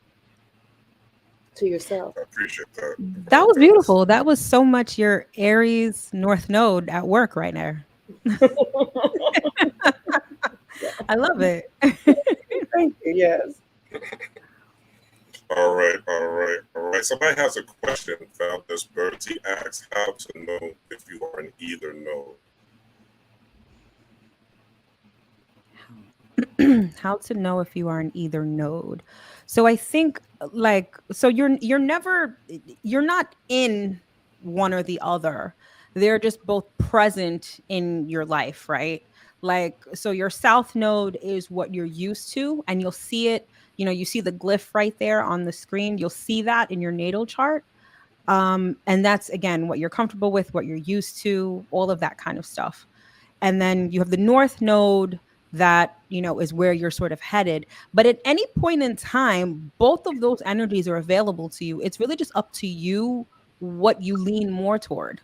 to yourself. I appreciate that. That was beautiful. That was so much your Aries North Node at work right there. I love it. Thank you. Yes. All right, all right, all right. Somebody has a question about this. Bertie asks how to know if you are in either node. How to know if you are in either node. So I think you're not in one or the other. They're just both present in your life, right? Like, so your south node is what you're used to, and you'll see it, you see the glyph right there on the screen. You'll see that in your natal chart. And that's again what you're comfortable with, what you're used to, all of that kind of stuff. And then you have the north node that is where you're sort of headed, but at any point in time both of those energies are available to you. It's really just up to you what you lean more toward,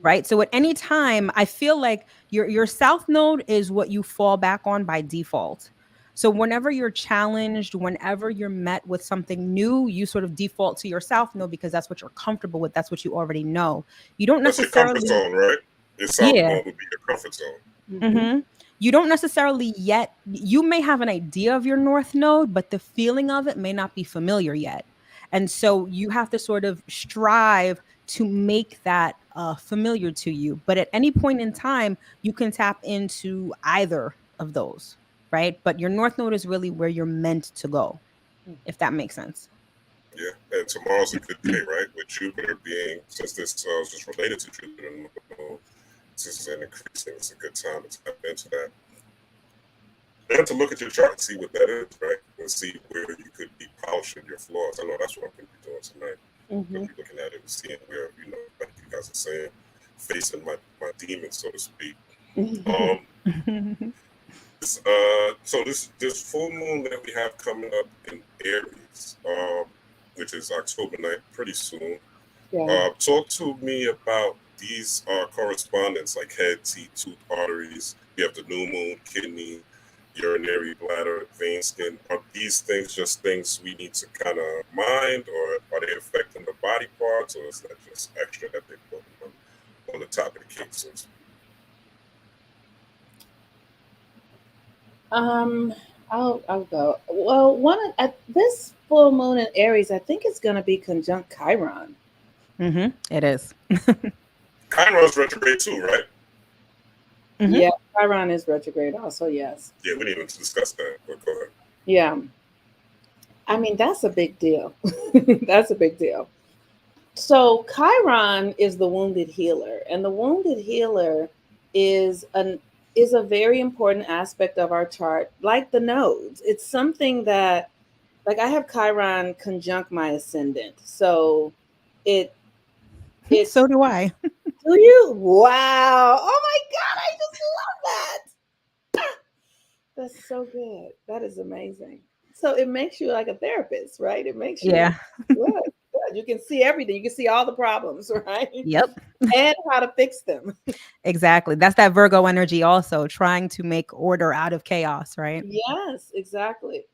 right? So at any time I feel like your south node is what you fall back on by default. So whenever you're challenged, whenever you're met with something new, you sort of default to your south node because that's what you're comfortable with, that's what you already know. You don't That's your comfort necessarily zone, right? Your south yeah. node would be your comfort zone. Mm-hmm. You don't necessarily yet, you may have an idea of your north node, but the feeling of it may not be familiar yet. And so you have to sort of strive to make that familiar to you. But at any point in time, you can tap into either of those, right? But your north node is really where you're meant to go, if that makes sense. Yeah, and tomorrow's a good day, right? With Jupiter being, since this is just related to Jupiter, since it's an increasing, it's a good time to tap into that. And to look at your chart and see what that is, right? And see where you could be polishing your flaws. I know that's what I'm going to be doing tonight. Going to be looking at it and seeing where, like you guys are saying, facing my demons, so to speak. So this full moon that we have coming up in Aries, which is October 9th, pretty soon. Yeah. Talk to me about these correspondence, like head, teeth, tooth, arteries. You have the new moon, kidney, urinary bladder, vein, skin. Are these things just things we need to kind of mind, or are they affecting the body parts, or is that just extra that they put on the top of the cake, so to speak? I'll go. Well, at this full moon in Aries, I think it's going to be conjunct Chiron. It is. Chiron's retrograde too, right? Yeah, Chiron is retrograde also, yes. Yeah, we didn't even discuss that, but go ahead. Yeah. I mean, that's a big deal. That's a big deal. So Chiron is the wounded healer, and the wounded healer is a very important aspect of our chart, like the nodes. It's something that, like, I have Chiron conjunct my ascendant, so so do I. Do you? Wow! Oh my God, I just love that. That's so good. That is amazing. So it makes you like a therapist, right? It makes you good. You can see everything. You can see all the problems, right? Yep. And how to fix them. Exactly. That's that Virgo energy also, trying to make order out of chaos, right? Yes, exactly.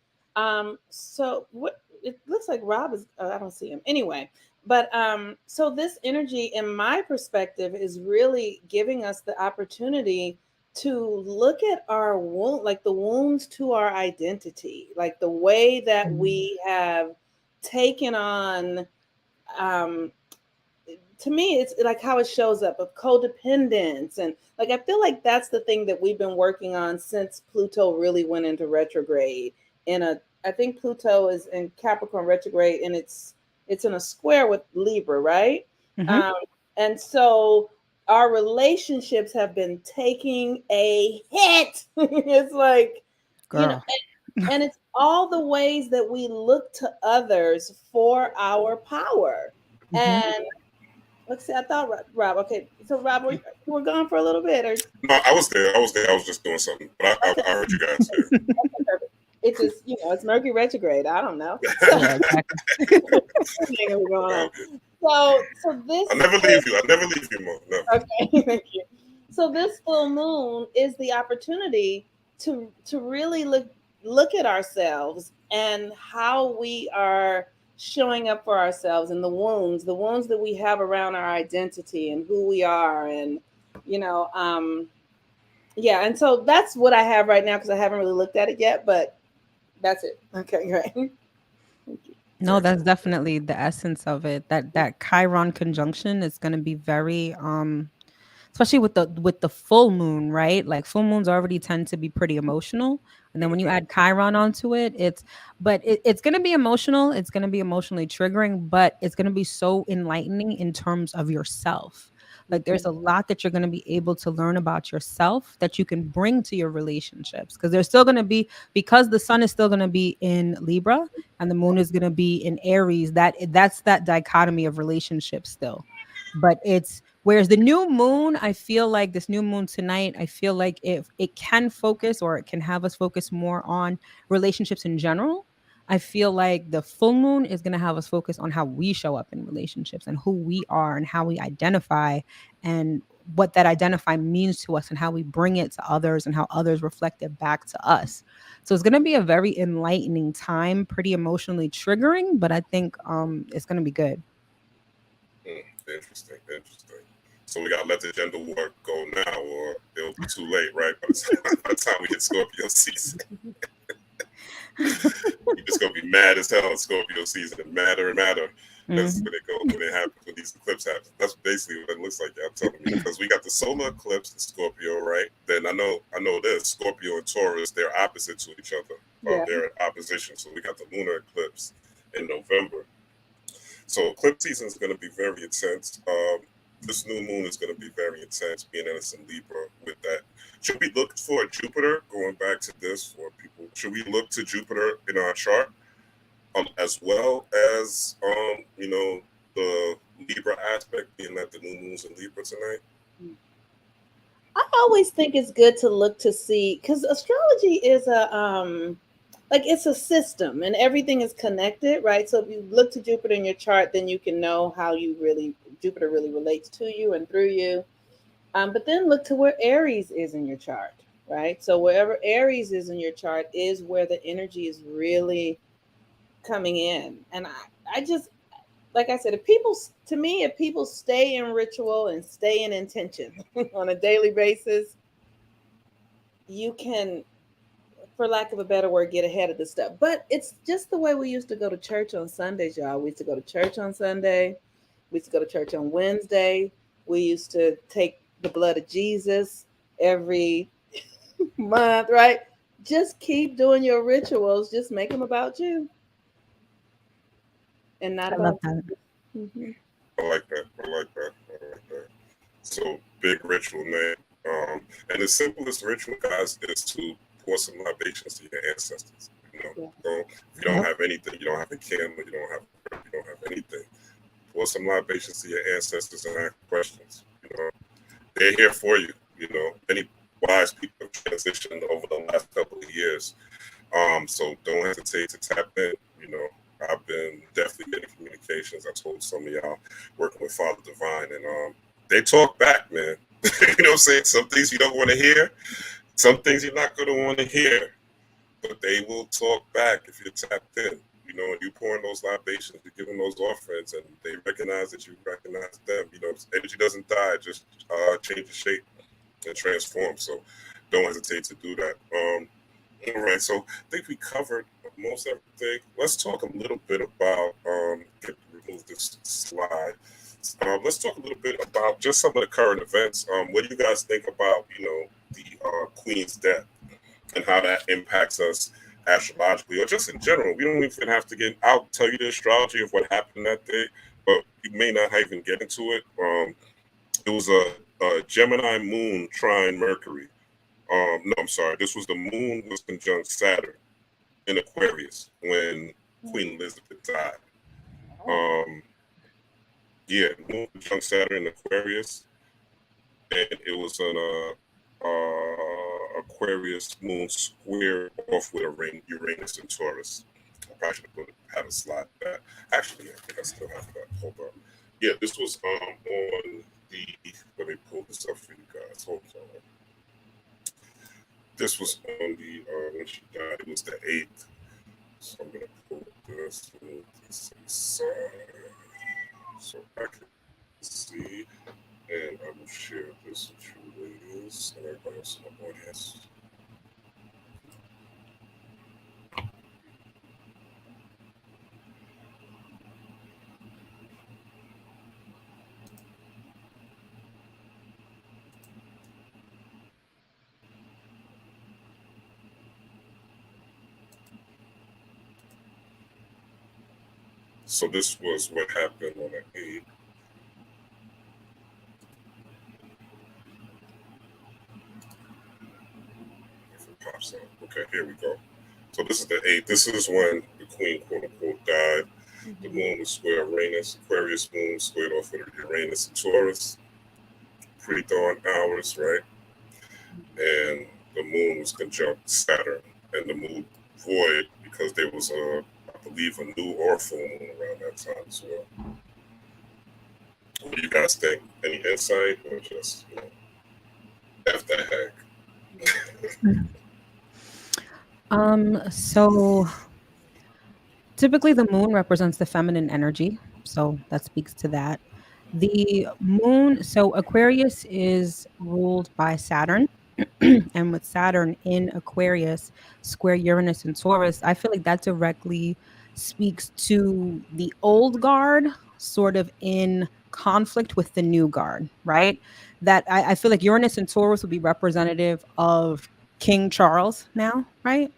So what it looks like Rob is, I don't see him anyway, but so this energy in my perspective is really giving us the opportunity to look at our wound, like the wounds to our identity, like the way that we have taken on, to me, it's like how it shows up of codependence. And like, I feel like that's the thing that we've been working on since Pluto really went into retrograde. I think Pluto is in Capricorn retrograde, and it's in a square with Libra, right? And so our relationships have been taking a hit. It's like, girl. And it's all the ways that we look to others for our power. And let's see, I thought Rob. Okay, so Rob, we're gone for a little bit, or no? I was there. I was just doing something, but I heard you guys there. Perfect. It's just, it's Mercury retrograde. I don't know. Yeah, exactly. So this. I never leave you, Mom. No. Okay, thank you. So this full moon is the opportunity to really look at ourselves and how we are showing up for ourselves, and the wounds that we have around our identity and who we are, and yeah. And so that's what I have right now, because I haven't really looked at it yet, but that's it. Okay, great. No, that's definitely the essence of it. That Chiron conjunction is going to be very especially with the full moon, right? Like full moons already tend to be pretty emotional, and then when you add Chiron onto it, it's going to be emotional. It's going to be emotionally triggering, but it's going to be so enlightening in terms of yourself. Like there's a lot that you're going to be able to learn about yourself that you can bring to your relationships, because there's still going to be, because the sun is still going to be in Libra and the moon is going to be in Aries, that's that dichotomy of relationships still. But it's, whereas the new moon, I feel like this new moon tonight, I feel like if it can focus, or it can have us focus more on relationships in general. I feel like the full moon is going to have us focus on how we show up in relationships and who we are and how we identify, and what that identify means to us, and how we bring it to others, and how others reflect it back to us. So it's going to be a very enlightening time, pretty emotionally triggering, but I think it's going to be good. Interesting. So we gotta let the gender war go now, or it'll be too late, right? By the time we hit Scorpio season, you're just gonna be mad as hell in Scorpio season, and madder. That's when it goes, when it happens, when these eclipses happen. That's basically what it looks like. I'm telling you, because we got the solar eclipse in Scorpio, right? Then I know this Scorpio and Taurus, they're opposite to each other. Yeah. They're in opposition. So we got the lunar eclipse in November. So eclipse season is going to be very intense. This new moon is going to be very intense, being that it's in Libra. With that, should we look for Jupiter? Going back to this for people, should we look to Jupiter in our chart, as well as the Libra aspect, being that the new moon's in Libra tonight? I always think it's good to look to see, because astrology is a like, it's a system and everything is connected, right? So if you look to Jupiter in your chart, then you can know how Jupiter really relates to you and through you. But then look to where Aries is in your chart, right? So wherever Aries is in your chart is where the energy is really coming in. And I just, like I said, if people stay in ritual and stay in intention on a daily basis, you can, for lack of a better word, get ahead of the stuff. But it's just the way we used to go to church on Sundays, y'all. We used to go to church on Sunday. We used to go to church on Wednesday. We used to take the blood of Jesus every month, right? Just keep doing your rituals. Just make them about you and not I love about that. Mm-hmm. I like that. So big ritual, man. And the simplest ritual, guys, is to pour some libations to your ancestors. So if you don't have anything, you don't have a candle, you don't have anything, pour some libations to your ancestors and ask questions. They're here for you. Many wise people have transitioned over the last couple of years. So don't hesitate to tap in. I've been definitely getting communications. I told some of y'all working with Father Divine, and they talk back, man. You know what I'm saying? Some things you don't want to hear, some things you're not going to want to hear, but they will talk back if you're tapped in. And you pouring those libations, you're giving those offerings, and they recognize that you recognize them. Energy doesn't die, it just changes shape and transform. So don't hesitate to do that. All right, so I think we covered most everything. Let's talk a little bit about remove this slide. Let's talk a little bit about just some of the current events. What do you guys think about the Queen's death and how that impacts us astrologically, or just in general? We don't even have to get. I'll tell you the astrology of what happened that day, but you may not even get into it. It was a Gemini moon trine Mercury. No, I'm sorry. This was the moon was conjunct Saturn in Aquarius when Queen Elizabeth died. Moon conjunct Saturn in Aquarius, and it was an Aquarius moon square off with a Uranus and Taurus. I probably should have a slide that. Actually, I think I still have that. Hold on. Yeah, this was on the. Let me pull this up for you guys. Hold on. This was on the when she died. It was the 8th. So I'm gonna pull this side so I can see, and I will share this with you ladies and everybody else in the audience. So this was what happened on the 8th. If it pops up. Okay, here we go. So this is the 8th. This is when the queen, quote unquote, died. The moon was square Uranus. Aquarius moon squared off with Uranus and Taurus. Pre-dawn hours, right? And the moon was conjunct Saturn and the moon void because there was I believe, a new or full moon around that time as well. What do you guys think? Any insight or just, F the heck? So typically the moon represents the feminine energy, so that speaks to that. The moon, so Aquarius is ruled by Saturn. And with Saturn in Aquarius, square Uranus and Taurus, I feel like that directly speaks to the old guard sort of in conflict with the new guard, right? That I feel like Uranus and Taurus would be representative of King Charles now, right?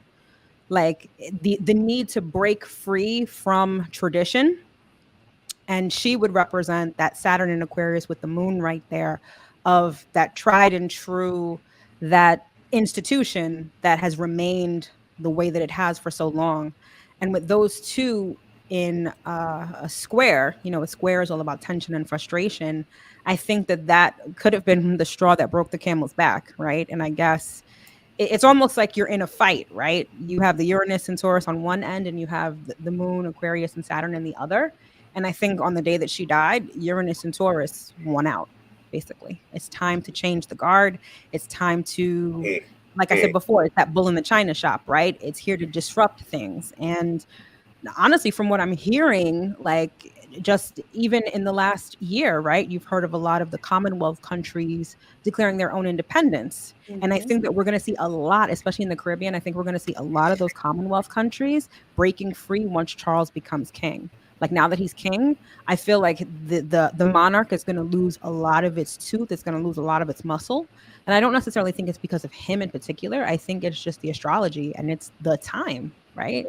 Like the need to break free from tradition, and she would represent that Saturn in Aquarius with the moon right there, of that tried and true, that institution that has remained the way that it has for so long. And with those two in a square, a square is all about tension and frustration. I think that could have been the straw that broke the camel's back, right? And I guess it's almost like you're in a fight, right? You have the Uranus and Taurus on one end, and you have the moon, Aquarius, and Saturn in the other. And I think on the day that she died, Uranus and Taurus won out, basically. It's time to change the guard. It's time to, like I said before, it's that bull in the china shop, right? It's here to disrupt things. And honestly, from what I'm hearing, like just even in the last year, right, you've heard of a lot of the Commonwealth countries declaring their own independence. And I think that we're going to see a lot, especially in the Caribbean, I think we're going to see a lot of those Commonwealth countries breaking free once Charles becomes king. Like now that he's king, I feel like the monarch is going to lose a lot of its tooth. It's going to lose a lot of its muscle. And I don't necessarily think it's because of him in particular. I think it's just the astrology and it's the time, right?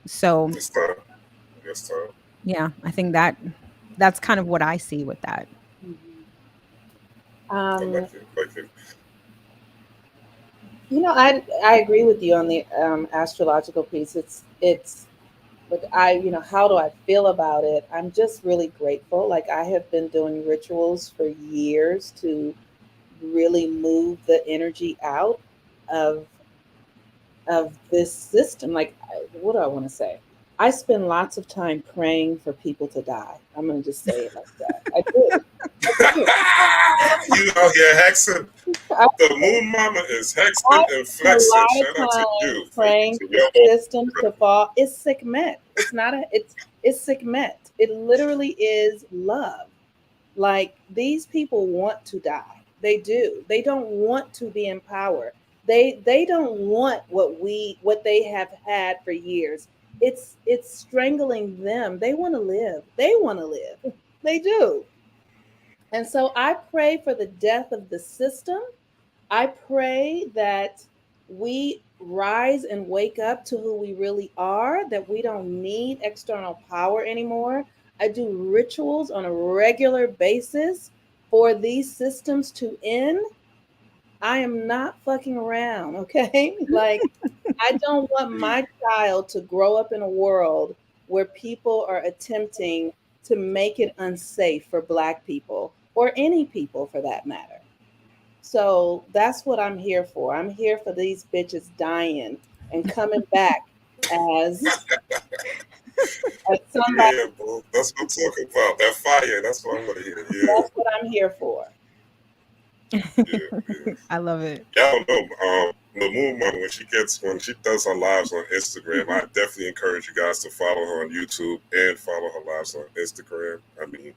So It's time. yeah, I think that's kind of what I see with that. I like it. I agree with you on the astrological piece. It's but how do I feel about it? I'm just really grateful. Like I have been doing rituals for years to really move the energy out of this system. Like, what do I want to say? I spend lots of time praying for people to die. I'm going to just say it like that. I do. You out here hexing. The moon mama is hexing and flexing. Shout out to you. Praying for the systems to fall. It's Sekhmet. It's not it's Sekhmet. It literally is love. Like these people want to die. They do. They don't want to be in power. They don't want what they have had for years. It's strangling them. They want to live. They do. And so I pray for the death of the system. I pray that we rise and wake up to who we really are, that we don't need external power anymore. I do rituals on a regular basis for these systems to end. I am not fucking around, okay? Like, I don't want my child to grow up in a world where people are attempting to make it unsafe for Black people or any people for that matter. So that's what I'm here for. I'm here for these bitches dying and coming back as somebody. Yeah, bro. That's what I'm talking about. That fire. That's what I'm going to hear. Yeah. That's what I'm here for. Yeah. I love it. Yeah, I don't know. the Moon Mama, when she does her lives on Instagram, I definitely encourage you guys to follow her on YouTube and follow her lives on Instagram. I mean,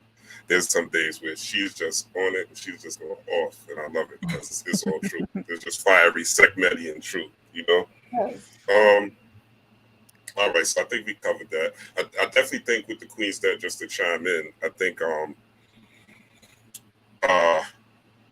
there's some days where she's just on it and she's just going off, and I love it because it's all true. It's just fiery, segmenty, truth, you know. Yes. All right, so I think we covered that. I definitely think with the Queen's Dead, just to chime in, I think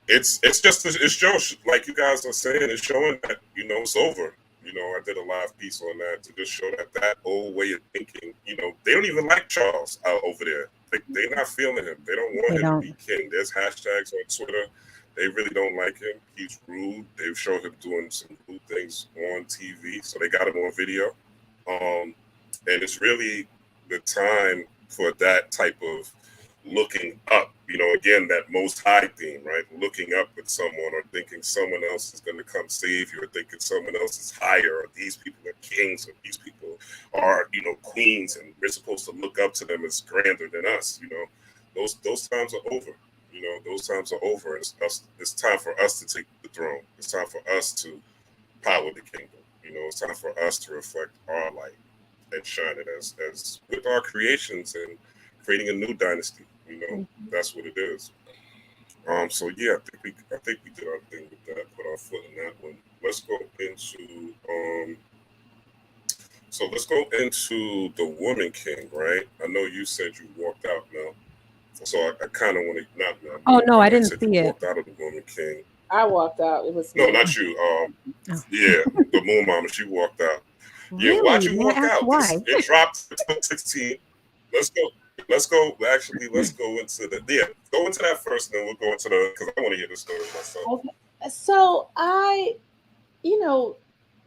it's just it shows, like you guys are saying, it's showing that it's over. I did a live piece on that to just show that old way of thinking. They don't even like Charles over there. They're not feeling him. They don't want him to be king. There's hashtags on Twitter. They really don't like him. He's rude. They've shown him doing some rude things on TV, so they got him on video. And it's really the time for that type of looking up, again, that most high theme, right? Looking up at someone or thinking someone else is going to come save you, or thinking someone else is higher, or these people are kings, or these people are, queens, and we're supposed to look up to them as grander than us. Those times are over. Those times are over. It's time for us to take the throne. It's time for us to power the kingdom. It's time for us to reflect our light and shine it as with our creations and creating a new dynasty. That's what it is. So yeah, I think we did our thing with that. Put our foot in that one. Let's go into the Woman King, right? I know you said you walked out, Mel. So I kind of want to not. Oh no, I didn't see it. Walked out of the Woman King. I walked out. It was no, not you. Yeah, the Moon Mama. She walked out. Really? Yeah, why'd you walk out? Why? It dropped to 16. Let's go. Actually, let's go into go into that first, and then we'll go into because I want to hear the story myself. Okay. So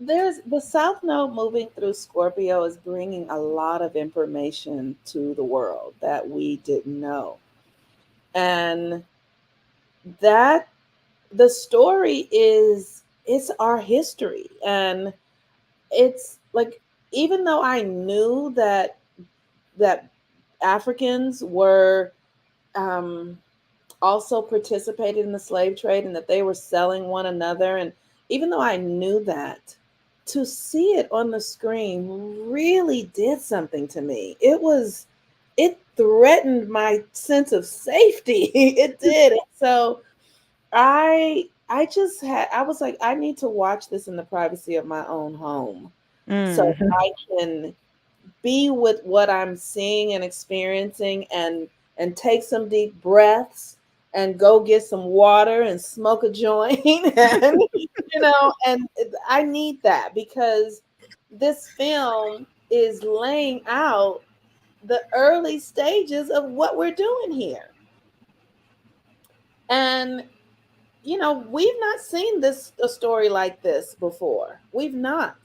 there's the South Node moving through Scorpio is bringing a lot of information to the world that we didn't know. And that the story it's our history. And it's like, even though I knew that Africans were also participated in the slave trade and that they were selling one another, and even though I knew that, to see it on the screen really did something to me. It threatened my sense of safety. It did. So I was like, I need to watch this in the privacy of my own home. So I can be with what I'm seeing and experiencing, and take some deep breaths and go get some water and smoke a joint. And and I need that, because this film is laying out the early stages of what we're doing here. And we've not seen a story like this before. We've not.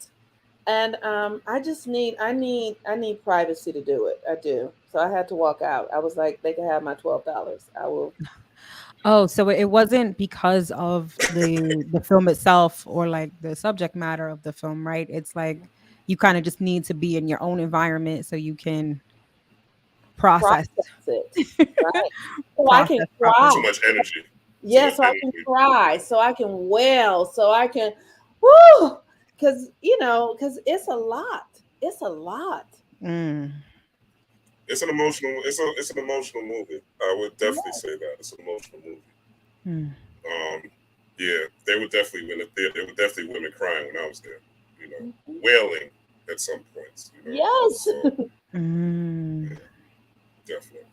And I need privacy to do it. I do. So I had to walk out. I was like, they can have my $12. I will. Oh, so it wasn't because of the film itself or like the subject matter of the film, right? It's like you kind of just need to be in your own environment so you can process it. Right. So I can cry. Too much energy. Yeah, so I can cry, so I can wail, so I can, whoo, because it's a lot. It's a lot. It's an emotional. It's an emotional movie. I would definitely say that it's an emotional movie. Yeah, they were definitely there were definitely women crying when I was there. Wailing at some points. Yes. So, yeah, definitely.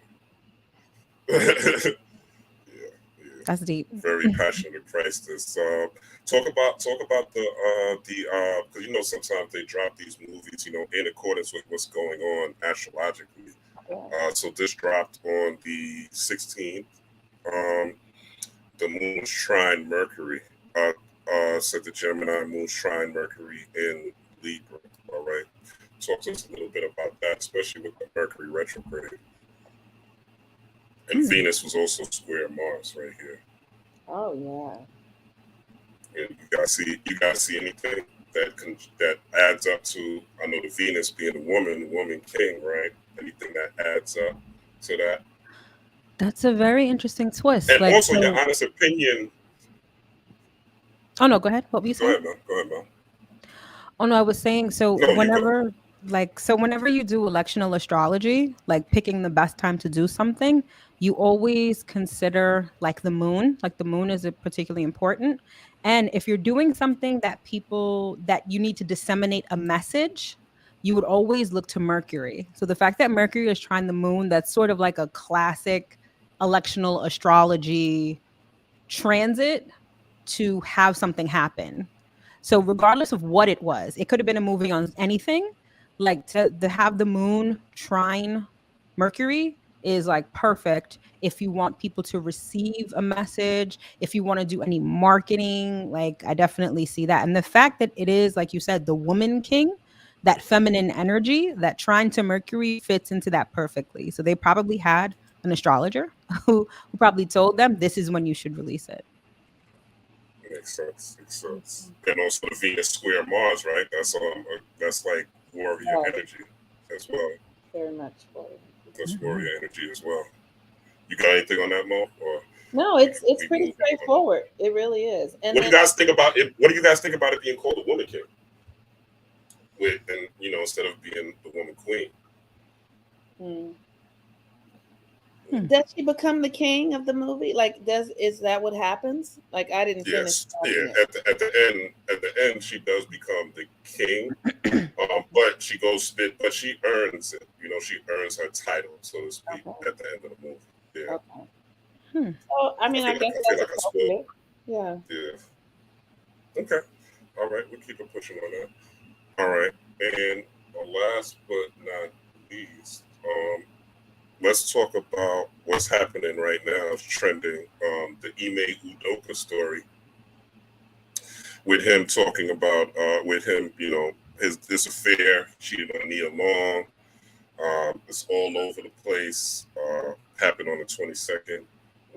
That's deep. Very passionate Christus. Talk about the because sometimes they drop these movies in accordance with what's going on astrologically. So this dropped on the 16th. The moon's trine Mercury. Said the Gemini moon's trine Mercury in Libra. All right. Talk to us a little bit about that, especially with the Mercury retrograde. And Venus was also square Mars right here. Oh yeah. And you guys see anything that adds up to, I know the Venus being the woman king, right? Anything that adds up to that? That's a very interesting twist. And also your honest opinion. Oh no, go ahead. What were you Go saying? ahead, Mel. Go ahead, Mel. Oh no, I was saying so No, you go. whenever you do electional astrology, like picking the best time to do something, you always consider like the moon. Like the moon is particularly important. And if you're doing something that you need to disseminate a message, you would always look to Mercury. So the fact that Mercury is trying the moon, that's sort of like a classic electional astrology transit to have something happen. So regardless of what it was, it could have been a movie on anything. Like to have the moon trine Mercury is like perfect if you want people to receive a message, if you want to do any marketing, like I definitely see that. And the fact that it is, like you said, the woman king, that feminine energy, that trine to Mercury fits into that perfectly. So they probably had an astrologer who probably told them this is when you should release it. Makes sense. Makes sense. And also the Venus square Mars, right? That's like warrior Right. energy as well. Very much for it. That's warrior energy as well. You got anything on that, Mo? Or No, we it's we pretty move on? straightforward. It really is. And What do you guys think about it? What do you guys think about it being called a woman king? And instead of being the woman queen. Does she become the king of the movie? Like, is that what happens? Like, I didn't finish Yes, watching yeah. it. At the end, she does become the king, but but she earns it. She earns her title, so to speak, Okay. at the end of the movie. Yeah, Okay. So, I mean, I guess I feel that's like I spoiled. appropriate. Yeah. Yeah. Okay. All right. We'll keep it pushing on that. All right. And last but not least, let's talk about what's happening right now. It's trending. The Ime Udoka story, with him talking about with him, his affair, cheated on Nia Long. It's all over the place. Happened on the 22nd,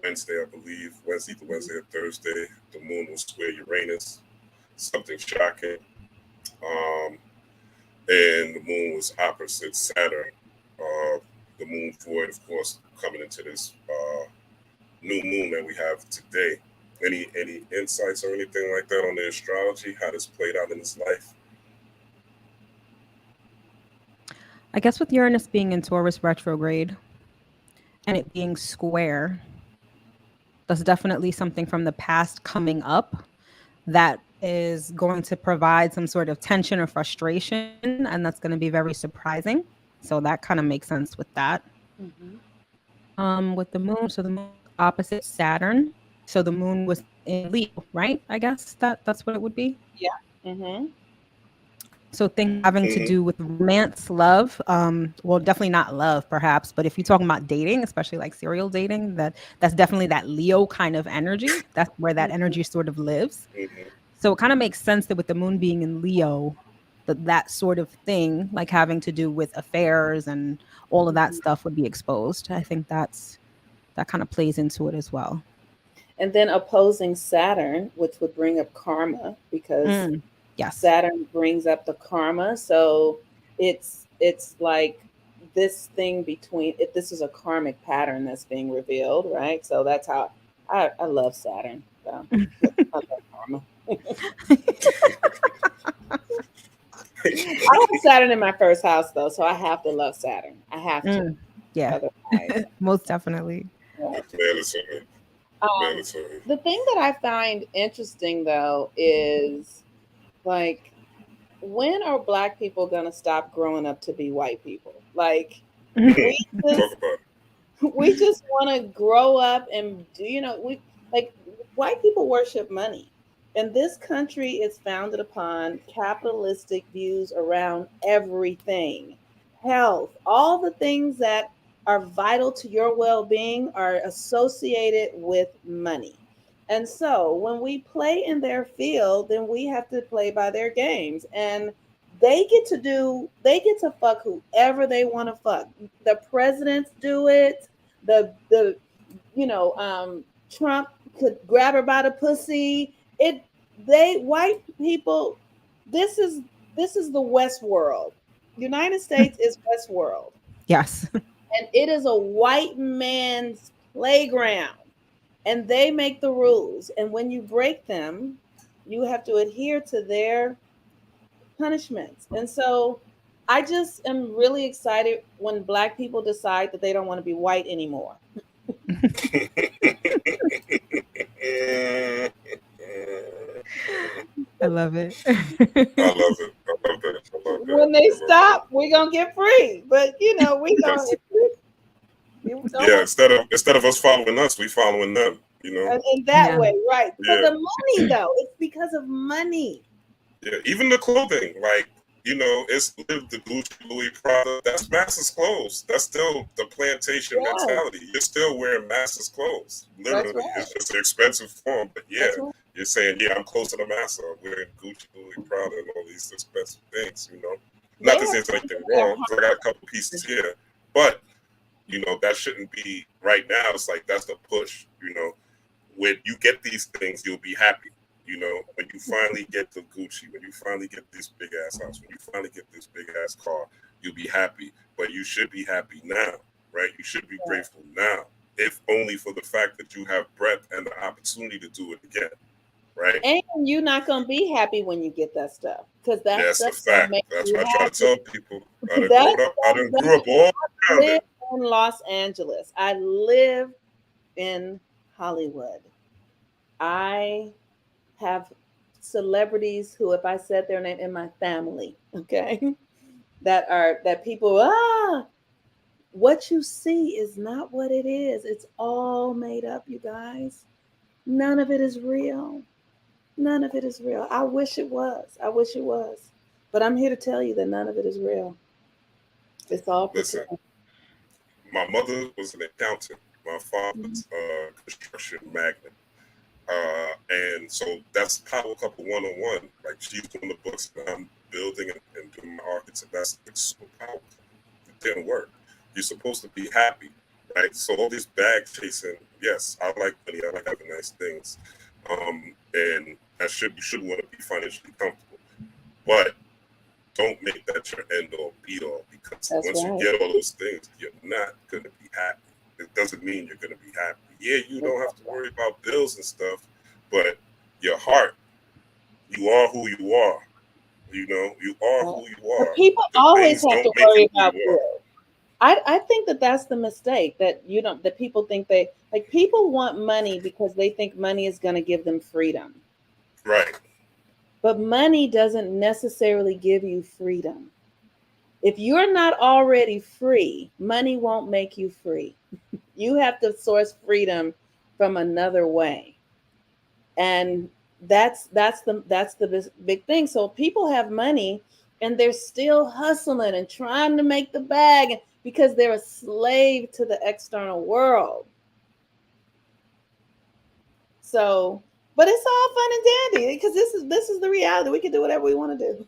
Wednesday, I believe. Either Wednesday or Thursday. The moon will square Uranus. Something shocking. And the moon was opposite Saturn. The moon void, of course, coming into this new moon that we have today. Any insights or anything like that on the astrology, how this played out in his life? I guess with Uranus being in Taurus retrograde and it being square, that's definitely something from the past coming up that is going to provide some sort of tension or frustration, and that's going to be very surprising. So that kind of makes sense with that. With the moon, so the moon was opposite Saturn, so the moon was in Leo, right? I guess that's what it would be. Yeah. Mm-hmm. So things having to do with romance, love, well, definitely not love, perhaps, but if you're talking about dating, especially like serial dating, that's definitely that Leo kind of energy. That's where that energy sort of lives. So it kind of makes sense that with the moon being in Leo, that sort of thing, like having to do with affairs and all of that stuff would be exposed. I think that kind of plays into it as well. And then opposing Saturn, which would bring up karma, because Yes. Saturn brings up the karma. So it's like this thing between it. This is a karmic pattern that's being revealed, right? So that's how I love Saturn. So I love karma. I have Saturn in my first house though, so I have to love Saturn. I have to. Yeah. Otherwise, Most definitely. Mandatory. The thing that I find interesting though is like, when are Black people gonna stop growing up to be white people? Like, we just we just want to grow up and do, we like, white people worship money, and this country is founded upon capitalistic views around everything. Health, all the things that are vital to your well-being are associated with money. And so when we play in their field, then we have to play by their games. And they get to fuck whoever they want to fuck. The presidents do it. The Trump could grab her by the pussy. White people, this is the West world. United States is West world. Yes. And it is a white man's playground. And they make the rules. And when you break them, You have to adhere to their punishments. And so I just am really excited when Black people decide that they don't want to be white anymore. I love it. I love it. I love that. I love that. When they stop, we're gonna get free. But we don't. We don't Yeah, want instead of us following us, we following them. in that Yeah. way, right? For Yeah. the money, though, it's because of money. Yeah, even the clothing, like it's the Gucci, Louis, Prada. That's masses clothes. That's still the plantation Yes. mentality. You're still wearing masses clothes. Literally, That's right. it's just an expensive form. But yeah, That's right. you're saying, yeah, I'm close to the massa. I'm wearing Gucci, Louis, Prada, and all these expensive things. Not that there's anything wrong, because I got a couple pieces here, but that shouldn't be right now. It's like that's the push. When you get these things, you'll be happy. When you finally get the Gucci, when you finally get this big ass house, when you finally get this big ass car, you'll be happy. But you should be happy now, right? You should be grateful now, if only for the fact that you have breath and the opportunity to do it again, right? And you're not gonna be happy when you get that stuff, because that's a fact. That's what I try to tell people. I done grew up all I around live it. in Los Angeles. I live in Hollywood. I have celebrities who, if I said their name, in my family, okay, that people, what you see is not what it is. It's all made up, you guys. None of it is real. None of it is real. I wish it was. I wish it was. But I'm here to tell you that none of it is real. It's all Listen, pretend. my mother was an accountant. My father's construction magnate. And so that's Power Couple 101. Like, she's doing the books and I'm building and doing my architecture. That's super powerful. It didn't work. You're supposed to be happy, right? So all this bag chasing, yes, I like money. I like having nice things. And you should want to be financially comfortable. But don't make that your end all be all, because once you get all those things, you're not going to be happy. It doesn't mean you're going to be happy. Yeah, you don't have to worry about bills and stuff, but your heart, you are who you are. You are who you are. But people always have to worry about bills. I think that's the mistake, that that people think people want money because they think money is going to give them freedom. Right. But money doesn't necessarily give you freedom. If you're not already free, money won't make you free. You have to source freedom from another way. And that's the big thing. So people have money and they're still hustling and trying to make the bag because they're a slave to the external world. So, but it's all fun and dandy, because this is the reality. We can do whatever we want to do.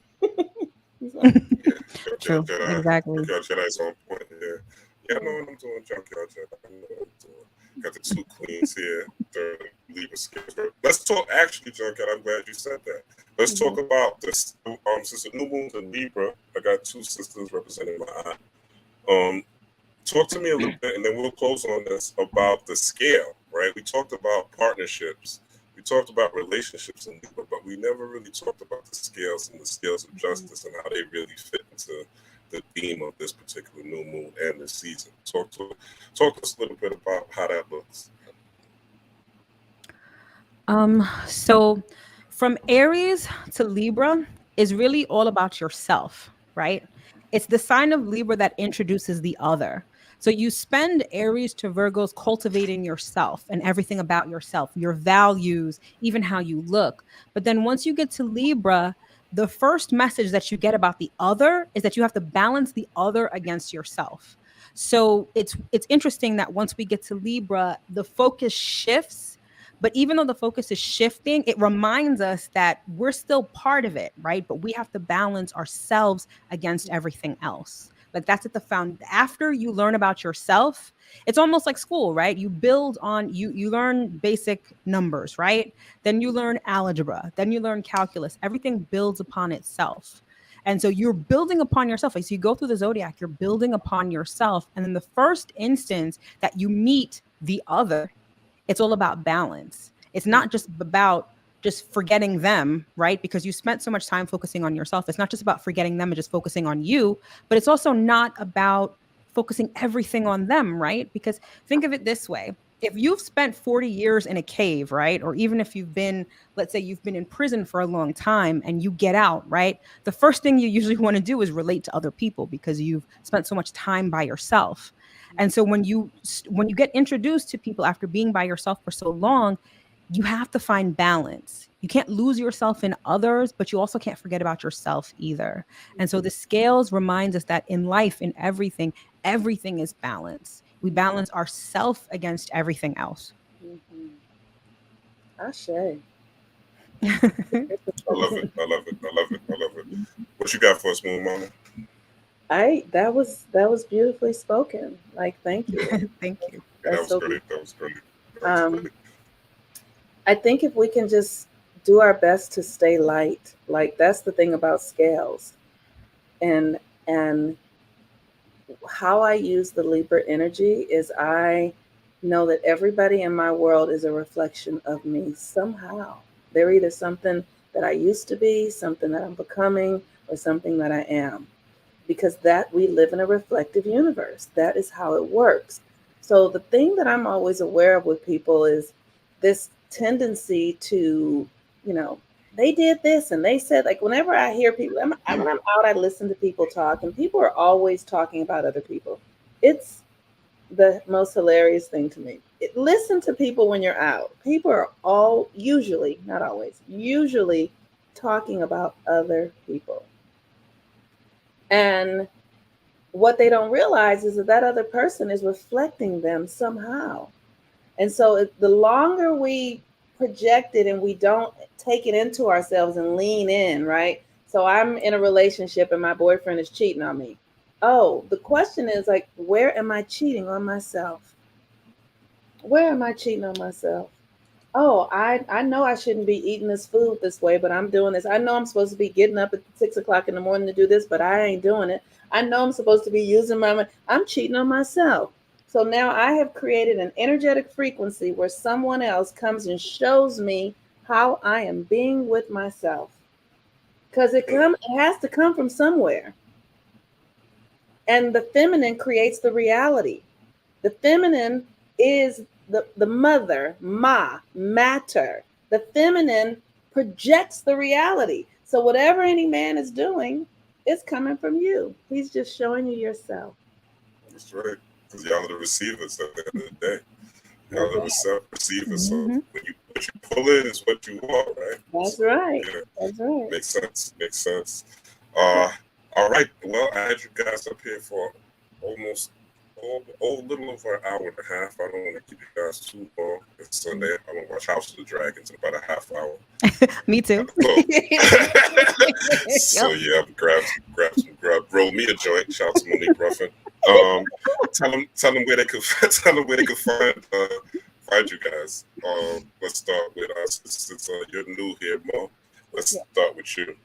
True. Exactly. Junkyard Jedi's on point here. Yeah, I know what I'm doing, Junkyard Jedi. I know what I'm doing. Got the two queens here during Libra scales. Let's talk, actually, Junkyard, I'm glad you said that. Let's talk about this. Since the new moon's in Libra, I got two sisters representing my aunt. Talk to me a little bit, and then we'll close on this, about the scale, right? We talked about partnerships. We talked about relationships in Libra, but we never really talked about the scales and the scales of justice and how they really fit into the theme of this particular new moon and the season. Talk to us a little bit about how that looks. So from Aries to Libra is really all about yourself, right? It's the sign of Libra that introduces the other. So you spend Aries to Virgos cultivating yourself and everything about yourself, your values, even how you look. But then once you get to Libra, the first message that you get about the other is that you have to balance the other against yourself. So it's interesting that once we get to Libra, the focus shifts. But even though the focus is shifting, it reminds us that we're still part of it, right? But we have to balance ourselves against everything else. Like, that's at the after you learn about yourself, it's almost like school, right? You build on, you learn basic numbers, right? Then you learn algebra, then you learn calculus. Everything builds upon itself. And so you're building upon yourself. As you go through the zodiac, you're building upon yourself. And in the first instance that you meet the other, it's all about balance. It's not just about just forgetting them, right? Because you spent so much time focusing on yourself. It's not just about forgetting them and just focusing on you, but it's also not about focusing everything on them, right? Because think of it this way. If you've spent 40 years in a cave, right? Or even if you've been, let's say you've been in prison for a long time and you get out, right? The first thing you usually want to do is relate to other people because you've spent so much time by yourself. And so when you get introduced to people after being by yourself for so long, you have to find balance. You can't lose yourself in others, but you also can't forget about yourself either. And so the scales reminds us that in life, in everything is balance. We balance ourself against everything else. Ashe. I love it. I love it. I love it. I love it. What you got for us, Momma? That was beautifully spoken. Like, thank you. Thank you. Yeah, that was so great. That was great. I think if we can just do our best to stay light, like that's the thing about scales. And how I use the Libra energy is I know that everybody in my world is a reflection of me somehow. They're either something that I used to be, something that I'm becoming, or something that I am. Because that we live in a reflective universe. That is how it works. So the thing that I'm always aware of with people is this tendency to, they did this and they said, like, whenever I hear people, when I'm out, I listen to people talk, and people are always talking about other people. It's the most hilarious thing to me. Listen to people when you're out. People are all usually, not always, usually talking about other people. And what they don't realize is that other person is reflecting them somehow. And so the longer we project it and we don't take it into ourselves and lean in, right? So I'm in a relationship and my boyfriend is cheating on me. Oh, the question is, like, where am I cheating on myself? Where am I cheating on myself? Oh, I know I shouldn't be eating this food this way, but I'm doing this. I know I'm supposed to be getting up at 6 o'clock in the morning to do this, but I ain't doing it. I know I'm supposed to be using I'm cheating on myself. So now I have created an energetic frequency where someone else comes and shows me how I am being with myself. Because it has to come from somewhere. And the feminine creates the reality. The feminine is the mother, matter. The feminine projects the reality. So whatever any man is doing, it's coming from you. He's just showing you yourself. That's right. Because y'all are the receivers at the end of the day. Y'all are the receivers. So what you pull in is what you want, right? That's right. Yeah. That's right. Makes sense. Makes sense. All right. Well, I had you guys up here for almost a little over an hour and a half. I don't want to keep you guys too long. It's Sunday. I'm going to watch House of the Dragons in about a half hour. Me too. So yeah, grab some grub. Roll me a joint. Shout out to Monique Ruffin. Tell them where they could find you guys. Let's start with us. Since you're new here, Mo. Let's start with you.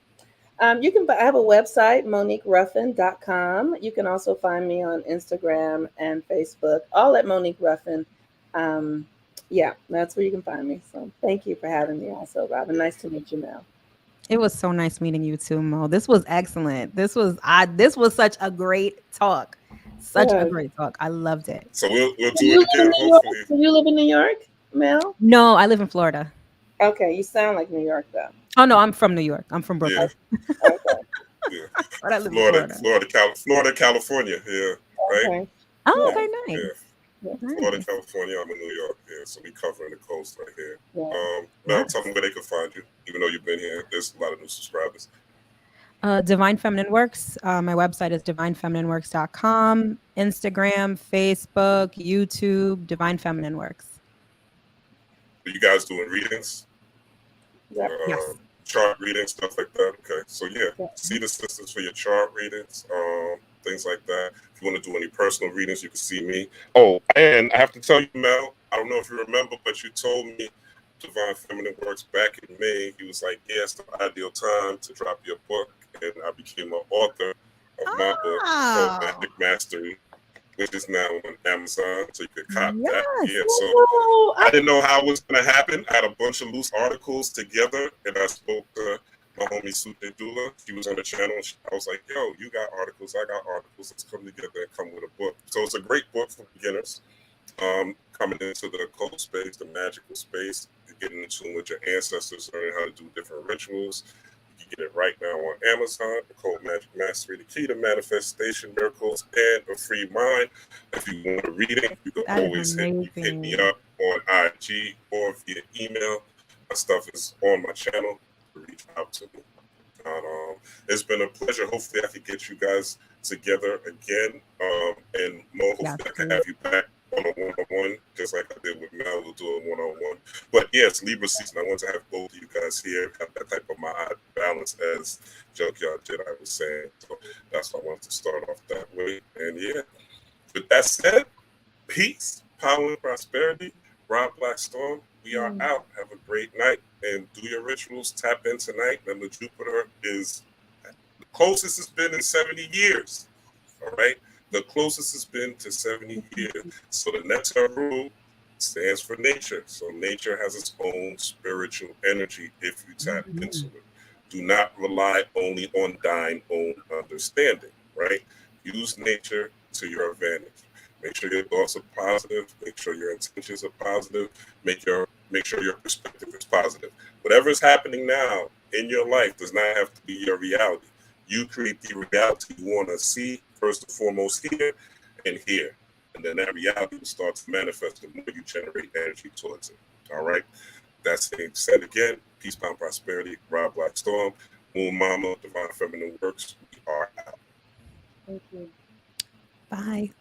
I have a website, MoniqueRuffin.com. You can also find me on Instagram and Facebook, all at Monique Ruffin. That's where you can find me. So thank you for having me also, Robin. Nice to meet you, Mel. It was so nice meeting you too, Mo. This was excellent. This was such a great talk. Such a great talk. I loved it. So we'll do it again, hopefully. Do you live in New York, Mel? No, I live in Florida. Okay, you sound like New York though. Oh no, I'm from New York. I'm from Brooklyn. Yeah. Okay. But I live in Florida, California. Yeah. Right. Okay. Oh, okay, nice. Yeah. Florida, California. I'm in New York. Yeah. So we covering the coast right here. Yeah. Now tell them where they can find you. Even though you've been here, there's a lot of new subscribers. Divine Feminine Works. My website is divinefeminineworks.com. Instagram, Facebook, YouTube, Divine Feminine Works. Are you guys doing readings? Yes. Chart readings, stuff like that. Okay. So see the sisters for your chart readings, things like that. If you want to do any personal readings, you can see me. Oh, and I have to tell you, Mel, I don't know if you remember, but you told me Divine Feminine Works back in May. He was like, it's the ideal time to drop your book. And I became an author of my book called Magic Mastery. which is now on Amazon, so you could cop that. Yes. Yeah, so Oh, I didn't know how it was going to happen. I had a bunch of loose articles together, and I spoke to my homie Sute Dula. She was on the channel. And I was like, yo, you got articles, I got articles. Let's come together and come with a book. So it's a great book for beginners. Coming into the occult space, the magical space, getting in tune with your ancestors, learning how to do different rituals. You can get it right now on Amazon, Occult Magic Mastery, the key to manifestation, miracles, and a free mind. If you want a reading, you can always hit me up on IG or via email. My stuff is on my channel. Reach out to me. It's been a pleasure. Hopefully I can get you guys together again. And Mo, hopefully I can have you back on a one-on-one, just like I did with Mel. We'll do a one-on-one. But yes, Libra season. I want to have both of you guys here, have that type of mind balance, as Junkyard Jedi was saying. So that's why I wanted to start off that way. And yeah, with that said, peace, power, and prosperity. Rob Blackstorm, we are out. Have a great night and do your rituals. Tap in tonight. Remember, Jupiter is the closest it's been in 70 years. All right? The closest it's been to 70 years. So the next rule stands for nature. So nature has its own spiritual energy if you tap into it. Do not rely only on thine own understanding, right? Use nature to your advantage. Make sure your thoughts are positive. Make sure your intentions are positive. Make sure your perspective is positive. Whatever is happening now in your life does not have to be your reality. You create the reality you want to see, first and foremost, here and here. And then that reality will start to manifest the more you generate energy towards it. All right? That's it. Said again, peace, power, prosperity. Rob Blackstorm, Moon Momma, Divine Feminine Works. We are out. thank you. Bye.